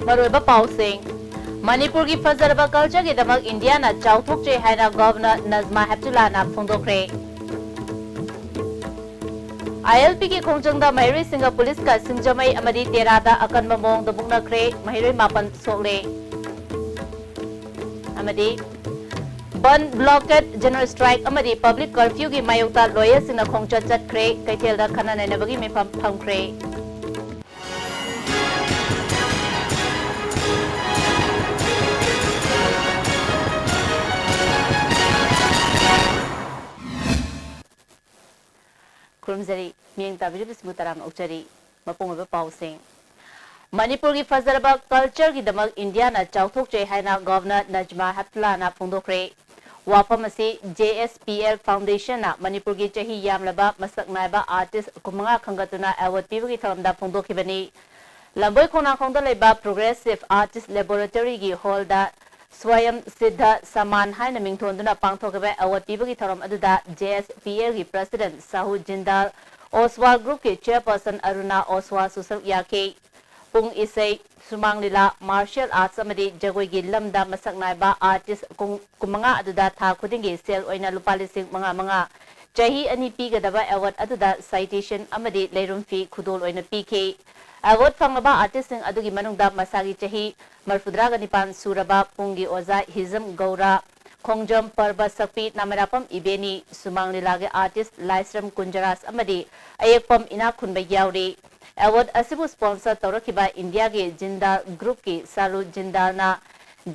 मरोइबा पाउसिंग मणिपुर की फजरबा कल्चर की दमक इंडिया ना चाउथोकचे हाइना गवर्नर नजमा हेप्तुल्ला ना फोंदोखरे ILP की खोंजंगदा महिरोई सिंगा पुलिस का सिंजमई अमदी तेरादा अकनबा मोंग दबुंगनखरे महिरोई मापन सोले अमदी बन ब्लॉकेट जनरल स्ट्राइक अमदी पब्लिक कर्फ्यू की मायोक्ता लॉयर सिंना खोंगचत चतखरे कैथेलदा खना नैनबगी मिफम फमखरे खुरमजरी मियंग ताबिरब स्मुतराम उचरी मपुंग पाउसिंग मणिपुर की फजरबा कल्चर की दमक इंडिया ना चाउथोकचे हाइना गवर्नर नजमा हेप्तुल्ला ना फोंदोखरे वाफम असी JSPL फाउंडेशन ना मणिपुर की चही यामलबा मसक नायबा आर्टिस्ट कुमंगा खंगतुना अवार्ड पीबगी थरमदा फोंदोखिबनी लंबोई खोनाखोंदा लेबा प्रोग्रेसिव आर्टिस्ट लेबोरेटरी की हॉल दा स्वयं सिद्ध समान हाइन मिंगथोंदुना पांगथोकबे अवार्ड पीबगी थरम अदुदा JSPL की प्रेसिडेंट साहू जिंदाल ओसवाल ग्रुप के चेयरपर्सन अरुणा ओसवाल सुसक याके पुंग इसे सुमांग लीला मार्शल आर्ट्स अमदी जगोई की लमदा मसक नायबा आर्टिस्ट कुमंगा अदुदा था खुदिंगी सेल ओइना लुपा लिसिंग मंगा मंगा चही अनि पीगदबा अवार्ड अदुदा साइटेशन अमदी लेरुम फी खुदोल ओइना पीखे अवार्ड फंगबा आर्टिस्ट सिंग अदुगी मनुंगदा मसागी चही मरफुद्रागा निपान सुरबा पुंगी ओजा हिजम गौरा खोंजम पर्व सकपी नामरापम इबेनी सुमांग लीलागे आर्टिस्ट लाइसरम कुंजरास अमदी अयेकपम इना खुनबा यावरी अवार्ड असिबु स्पॉन्सर तौरखिबा इंडिया के जिंदाल ग्रुप की सालू जिंदाल ना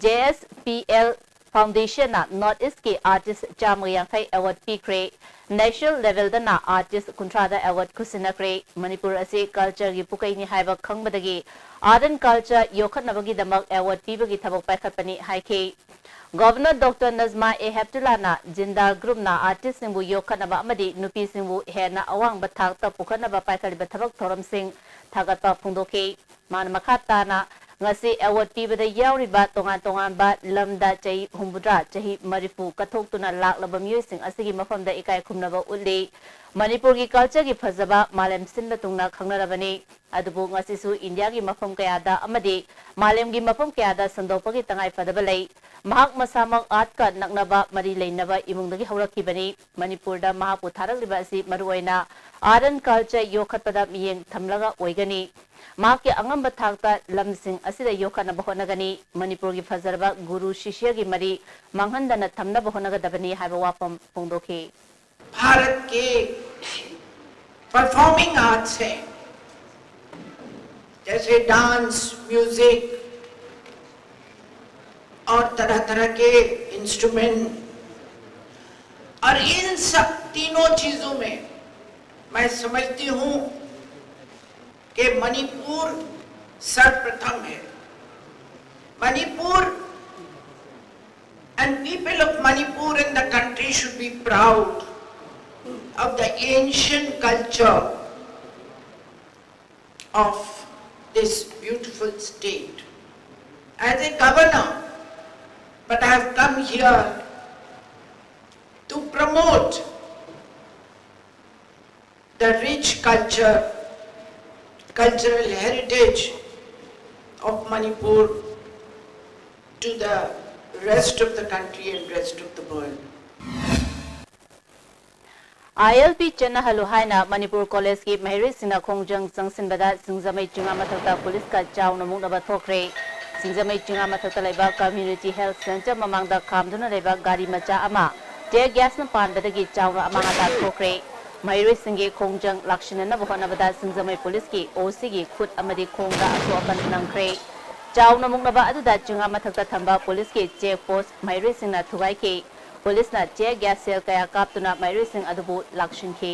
JSPL फाउंडेशन ना नॉर्थ ईस्ट के आर्टिस्ट चामयांखै अवार्ड पीख्रे नेशनल लेवल दा ना आर्टिस्ट कुंट्रादा अवार्ड खुसिनख्रे मणिपुर असे कल्चर की पुकैनी हाइबा खंगबदगी आर्ट एंड कल्चर योखनबगी दमक अवार्ड पीबगी थबक पाइखतपनी हाइखे गवर्नर डॉक्टर नजमा हेप्तुल्ला ना जिंदाल ग्रुप ना आर्टिस्ट सिंबु योखनबा अमदी नुपी सिंबु हेना अवांग थाकता पुखनबा पाइखलिबा थबक थोरम सिंग थागतपा फुंदोखे मान मखाताना ngasi award pibada yauriba tongan tongan ba lamda chai humbudra chahi marifu kathok tuna lak laba miyoi sing asigi mafamda ikai khumnaba ulli manipur ki culture ki phajaba malem sinna tungna khangnarabani adubu ngasi su india ki mafam kayada amadi malem ki mafam kayada sandopagi tangai fadaba lei mahak masamak art ka naknaba mari leinaba imungdagi haurakibani manipur da mahapu tharagliba asi maruaina art and culture yokhatpada miyeng thamlaga oigani माँ के अंगम थाकता लमसिंग असिदा योखना बहोनगनी मणिपुर की फजरबा गुरु शिष्य की मरी मंगहंदन थमना बहोनगदबनी हाइबा वापम फोंदोखे भारत के performing arts है जैसे dance music और तरह तरह के इंस्ट्रूमेंट और इन सब तीनों चीजों में मैं समझती हूँ कि मणिपुर सर्वप्रथम है Manipur and people of Manipur and the country should be proud of the ancient culture of this beautiful state. As a governor, but I have come here to promote the rich cultural heritage of Manipur to the rest of the country and rest of the world. ILP Chenna Haluhaina Manipur College की महिरी सिंह खोंजंग संगसिनबदा सिंगजमई चुंगा मथकता police का चाव नमुनबा थोखरे सिंगजमई चुंगा मथकता लेबा community health centre ममांगदा खामदुना लेबा गाड़ी मचा अमा टे gas न पानबदगी चाव अमांगता थोखरे महिरी सिंगे खोंजंग लक्षणन बहोनबदा सिंगजमई पुलिस की OC की खुद अमदी खोंगा असोपन नंखरे चाव नमुनबा अदुदा चुंगा मथकता थंबा पुलिस के चेक पोस्ट महिरी सिंह थुगाई के पुलिस ना चे गैस सेल कया कापतुना महिरी सिंह अदुबु लक्षिनखी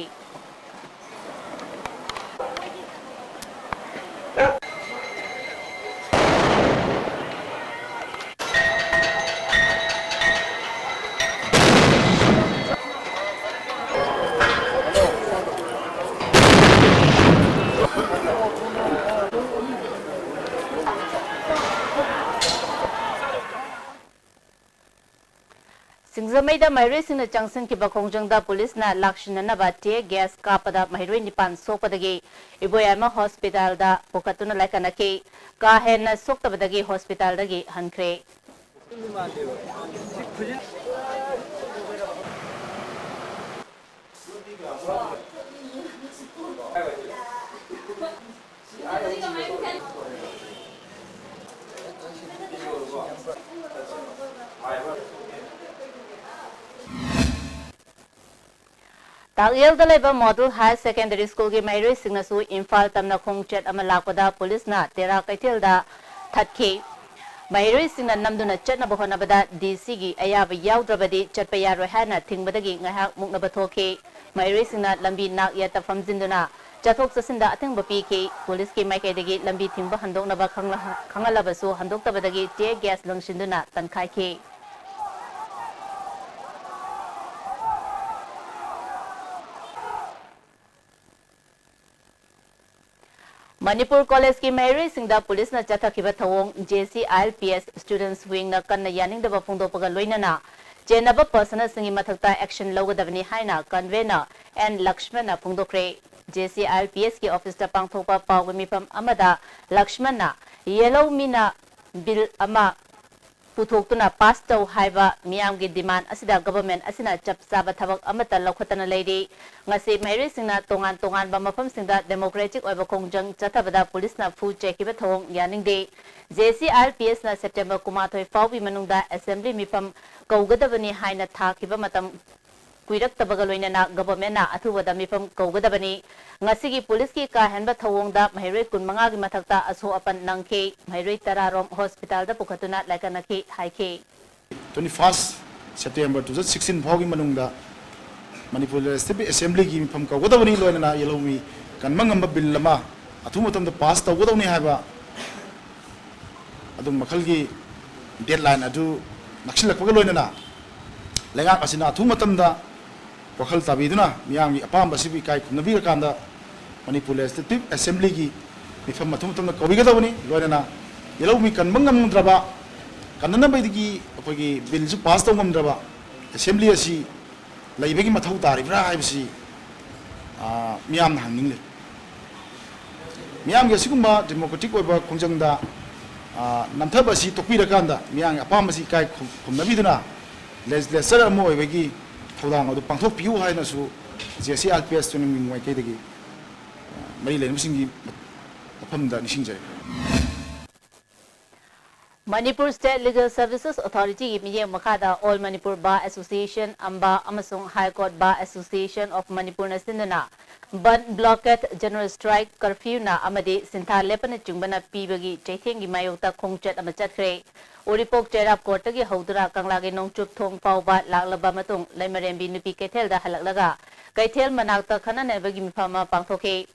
सिंगजमईदा महिरोई सिंह चंगसन की बखोंजंगदा पुलिस ना लक्षणन बाटे गैस कापदा महिरोई निपान सोपदगी इबोयामा हॉस्पिटल दा पोकतुना लाइकनके ka henna soktabadagi hospital dagi hankre Tagyal da leba Model High Secondary School ki Mayroi Singnasu Imphal tamna khongchet ama lakpada police na tera kaithil da thatki Mayroi Singna namduna chatna bohona bada DC gi ayaba yaudravadi chatpa yaroi hana thingbadagi ngahak mukna bathoki Mayroi Singna lambi nak yata famjinduna chathok chasinda athengba piki police ki maikaidagi lambi thingba handokna ba khangalabasu handoktabadagi tear gas langshinduna tankhai Manipur College ki Mayroi Singda police na chathakiba thawong JC ILPS students wing na kanna yaning daba phongdopaga loinana jenaba personal singi mathakta action logadabani haina convener and Lakshman na phongdokre JC ILPS ki office ta pangthopa pawmi pam amada Lakshman na yellow mina bill ama puthokuna pass taw haiba miyam gi demand asida government asina chapsaba thabak amata lokhatana leiri ngasi Mayroi Singna tongan ba mafam singda democratic oiba kongjang chathabada police na fu chekiba thong yaning de JC ILPS na September kumathoi fawbi manungda assembly mifam kaugadabani haina thakiba matam kuirak tabaga loinana government na athubada mifam kaugadabani ngasigi police ki ka henba thawongda Mayroi kunmanga gi mathakta aso apan nangke Mayroi tararom hospital da pukhatuna laikanaki haike 21st September 2016 phawgi manungda Manipur ISTV assembly gi mifam kaugadabani loinana yelomi kanmangamba bill lama athumatam da pass tawgadawni haiba adum makhalgi deadline adu nakshilakpaga loinana lenga asina athumatam da wakhal tabiduna miyamgi apam basibi kai khunabira kanda Manipur Legislative Assembly gi mifam mathum kawigadawni loinana yelomi kanmangam draba kanana baidigi akogi bill su pass tawngam draba assembly asi laibegi mathau taribra haibsi miyam hangningle miyam gi sigumba democratic oiba khongjangda namthaba si tokpira kanda miyang apam basi kai khunabiduna legislature amo oibegi thawdang adu pangthok piu haina su JC ILPS tuning mai kai degi mai len singi apamda nisingjai Manipur State Legal Services Authority ki miye makada All Manipur Bar Association Amba amasung High Court Bar Association of Manipur na sinduna ban blockade general strike curfew na amadi sintha lepana chungbana pibagi chaithengi mayokta khongchat ama chatkre Oripok Cherap Court gi haudura kanglagi nongchup thong pawba laklaba matung laimarembi nupi kethel da halaklaga kaithel manakta khanane bagi mifama pangthoke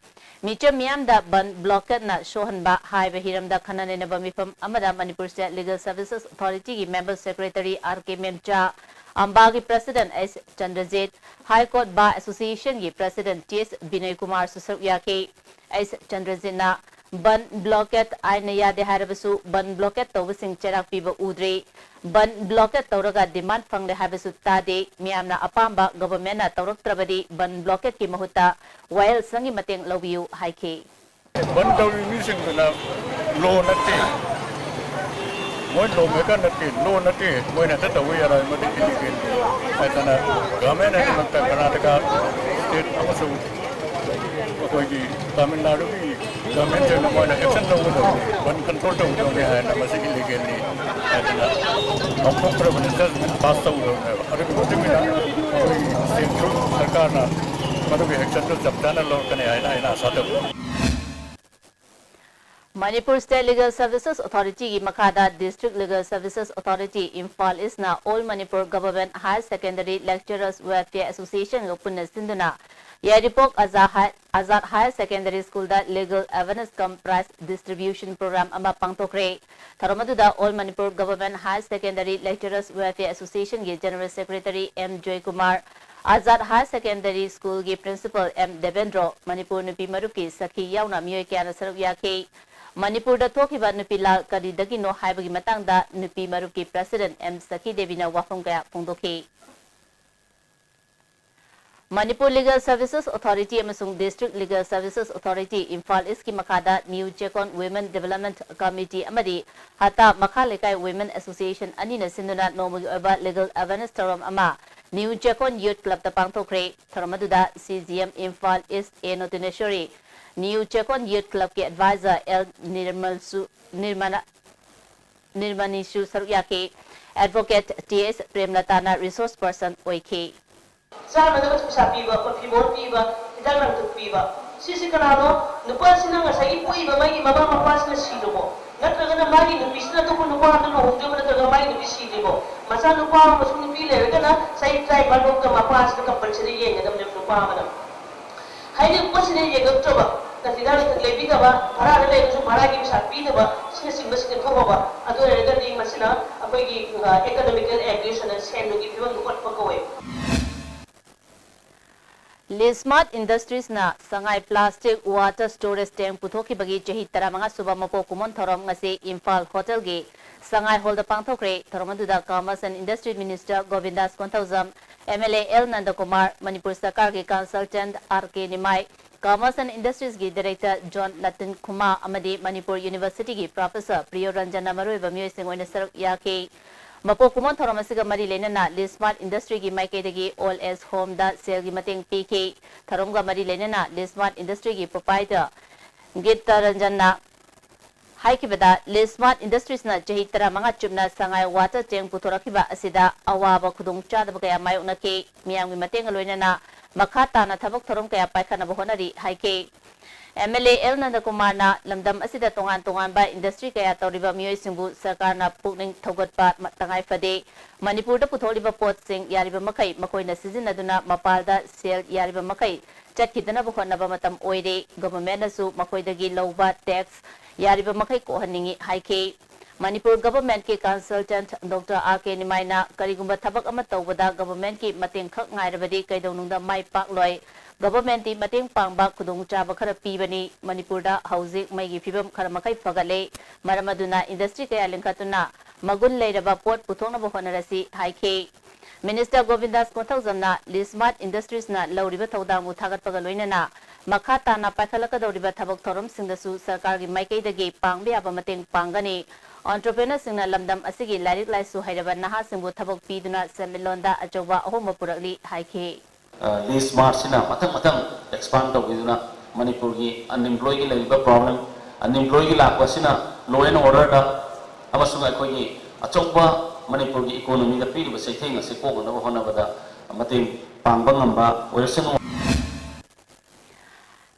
Micha Miam da ban blockade na Shohanba Highway Hiram da Khanane na Bamifam Amada Manipur State Legal Services Authority ki Member Secretary R.K. Memcha Amba ki President S. Chandrajit High Court Bar Association ki President T.S. Binay Kumar Susarya ke S. Chandrajit na ban blockade aina yade harabasu ban blockade tawsing cherak piba udre ban blockade tawraga demand fangle habasu tade miamna apamba government na tawraktrabadi ban blockade ki mahuta while sangi mateng lobiu haike ban tawri mising na law nati moi law meka nati law nati moi na tatawi ara mati illegal aitana government na makta karnataka state amasu koigi Tamil Nadu ki government ne moi na action law ban control to ho gaya hai na masi illegal ni aitana october minister pass to ho gaya aru ko mina state sarkar na madu ki action to japtana law kane hai na sadu Manipur State Legal Services Authority ki makada District Legal Services Authority Imphal is na All Manipur Government Higher Secondary Lecturers Welfare Association ga punna sinduna Yaripok Azad Higher Secondary School da Legal Awareness cum Prize Distribution Program ama pangtokre tharamadu da All Manipur Government Higher Secondary Lecturers Welfare Association ki General Secretary M Joy Kumar Azad High Secondary School ki Principal M Devendra Manipur nupi maruki sakhi yauna miyoy kya na saruk yake Manipur da thokiba nupi la kadi dagi no haibagi matang da nupi maruki President M Sakhi Devi na wafong kaya pungdoki Manipur Legal Services Authority amasung District Legal Services Authority Imphal East ki makada New Chekon Women Development Committee amadi hata Makhalekai Women Association anina sinduna nomugi oba legal awareness taram ama New Chekon Youth Club ta pangthokre tharamaduda CGM Imphal East A Notineshori New Chekon Youth Club ki advisor L Nirmanishu Sarukyake Advocate TS Premlatana Resource Person OK Sama dapat bisa piba, perpibon piba, tidak nak tu piba. Sisi kenapa? Nupa sini nggak saya ibu iba mai mama mapas na silo mo. Nggak terkena mai nupi sini tu pun nupa tu nuh dia mana terkena mai nupi silo mo. Masa nupa masuk nupi le, kerana saya try bandung ke mapas ke compulsory ye, nggak dapat nupa mana. Hai ni pas ni ye doktor ba. Nanti dah kita lebih tu ba, para ada tu para kita bisa piba ba. Sini sini masih kita kau ba. Atau ada ni masih na apa lagi economical aggression dan scam lagi piba nupa pekawai. Smart Industries na sangai plastic water storage tank puthoki bagi jahi taramanga suba mapo kumon thorom ngasi Imphal Hotel ge sangai hol da pangthokre thoromaduda Commerce and Industry Minister Govindas Kontauzam MLA L Nandakumar Manipur Sarkar ge consultant RK Nimai Commerce and Industries ge Director John Latin Kuma amadi Manipur University ge Professor Priyo Ranjana Maroi bamyoy singoina saruk yake Mapo kumon thoramasiga mari lenana Smart Industry gi maikedagi all as home da sale gi mateng PK tharomga mari lenana Smart Industry gi proprietor Gita Ranjana haikibada Smart Industries na jahi tara manga chumna sangai water tank puthораkiba asida awaba khudung chadaba kaya mayokna ke miyam gi mateng loinana makata na thabak thorom kaya paikhana bahonari haike MLA L Nandakumar na lamdam asida tongan ba industry kaya tawriba miyoy singbu sarkar na pukning thogatpa tangay fade Manipur da putholiba pot sing yariba makai makoy na sizinaduna mapalda sale yariba makai chatkidana bukhonaba matam oire government na su makoy dagi lawba tax yariba makai ko haningi haike Manipur government ke consultant Dr. RK Nimai na karigumba thabak ama tawbada government ki mateng khak ngairabadi kaidonungda mai pakloi Government ti mateng pangba kudung chaba khara pibani Manipur da housing maigi phibam khara makai phagale maramaduna industry kaya linkatuna magun leiraba pot puthongna bahonarasi haike Minister Govindas Kontauzamna Smart Industries na lauriba thawdamu thagat pagaloinana makata na paikhalaka dauriba thabak thorom singdasu sarkar gi maikai dagi pangbe aba mateng pangani entrepreneur singna lamdam asigi lairik laisu hairaba naha singbu thabak piduna semilonda ajoba ahoma purakli haike Smart sina matang expand tau iduna Manipur gi unemployed gi laiba problem unemployed gi lakwa sina law and order da amasung akoi gi achongba Manipur gi economy da pili ba saitheng ase ko na hona bada mateng pangbang amba oisan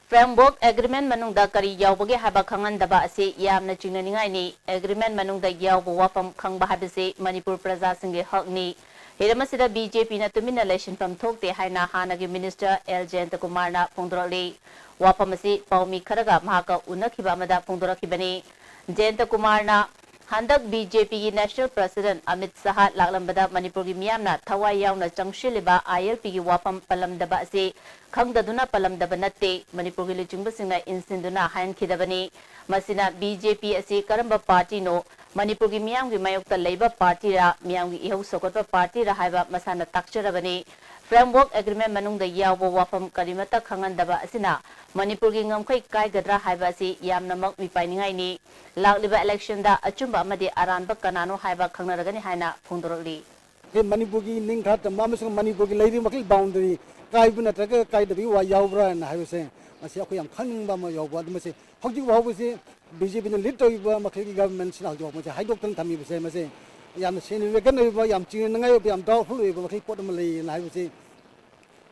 Framework Agreement manungda kari yawbage haba khangan daba ase yamna chingnaningai ni agreement manungda yawbo wafam khangba habise Manipur praja singe hakni Hiramasida BJP na tumina election from thokte haina hanagi minister L Jayantakumar na phongdorali wapamasi paumi kharaga mahaka unakhiba amada phongdorakibani Jayantakumar na handak BJP gi national president Amit Shah laklambada Manipur gi miyamna thawai yauna changshiliba ILP gi wapam palamdaba ase khangdaduna palamdaba natte Manipur gi luchingba singna insinduna hain khidabani masina BJP ase karamba party no Manipur gi miyam gi mayokta leiba party ra miyam gi ihau sokotpa party ra haiba masana takcharabani framework agreement manung da yawbo wafam karimata khangandaba asina Manipur gi ngamkhai kaigadra haiba si yamnamak mipainingai ni lakliba election da achumba amadi aranba kanano haiba khangnaragani haina phongdoroli ke Manipur gi ningkha tamma masung Manipur gi leiri makil boundary kaibu natraga kaidabi wa yawbra na haibase masi akho yam khaningba ma yawba masi hojik wabase BJP no lead toiba makil government sina jo masi haidok tan thami base masi yam significant oiba yam chinangai yam doubtful oiba makil pot ma lei na haibase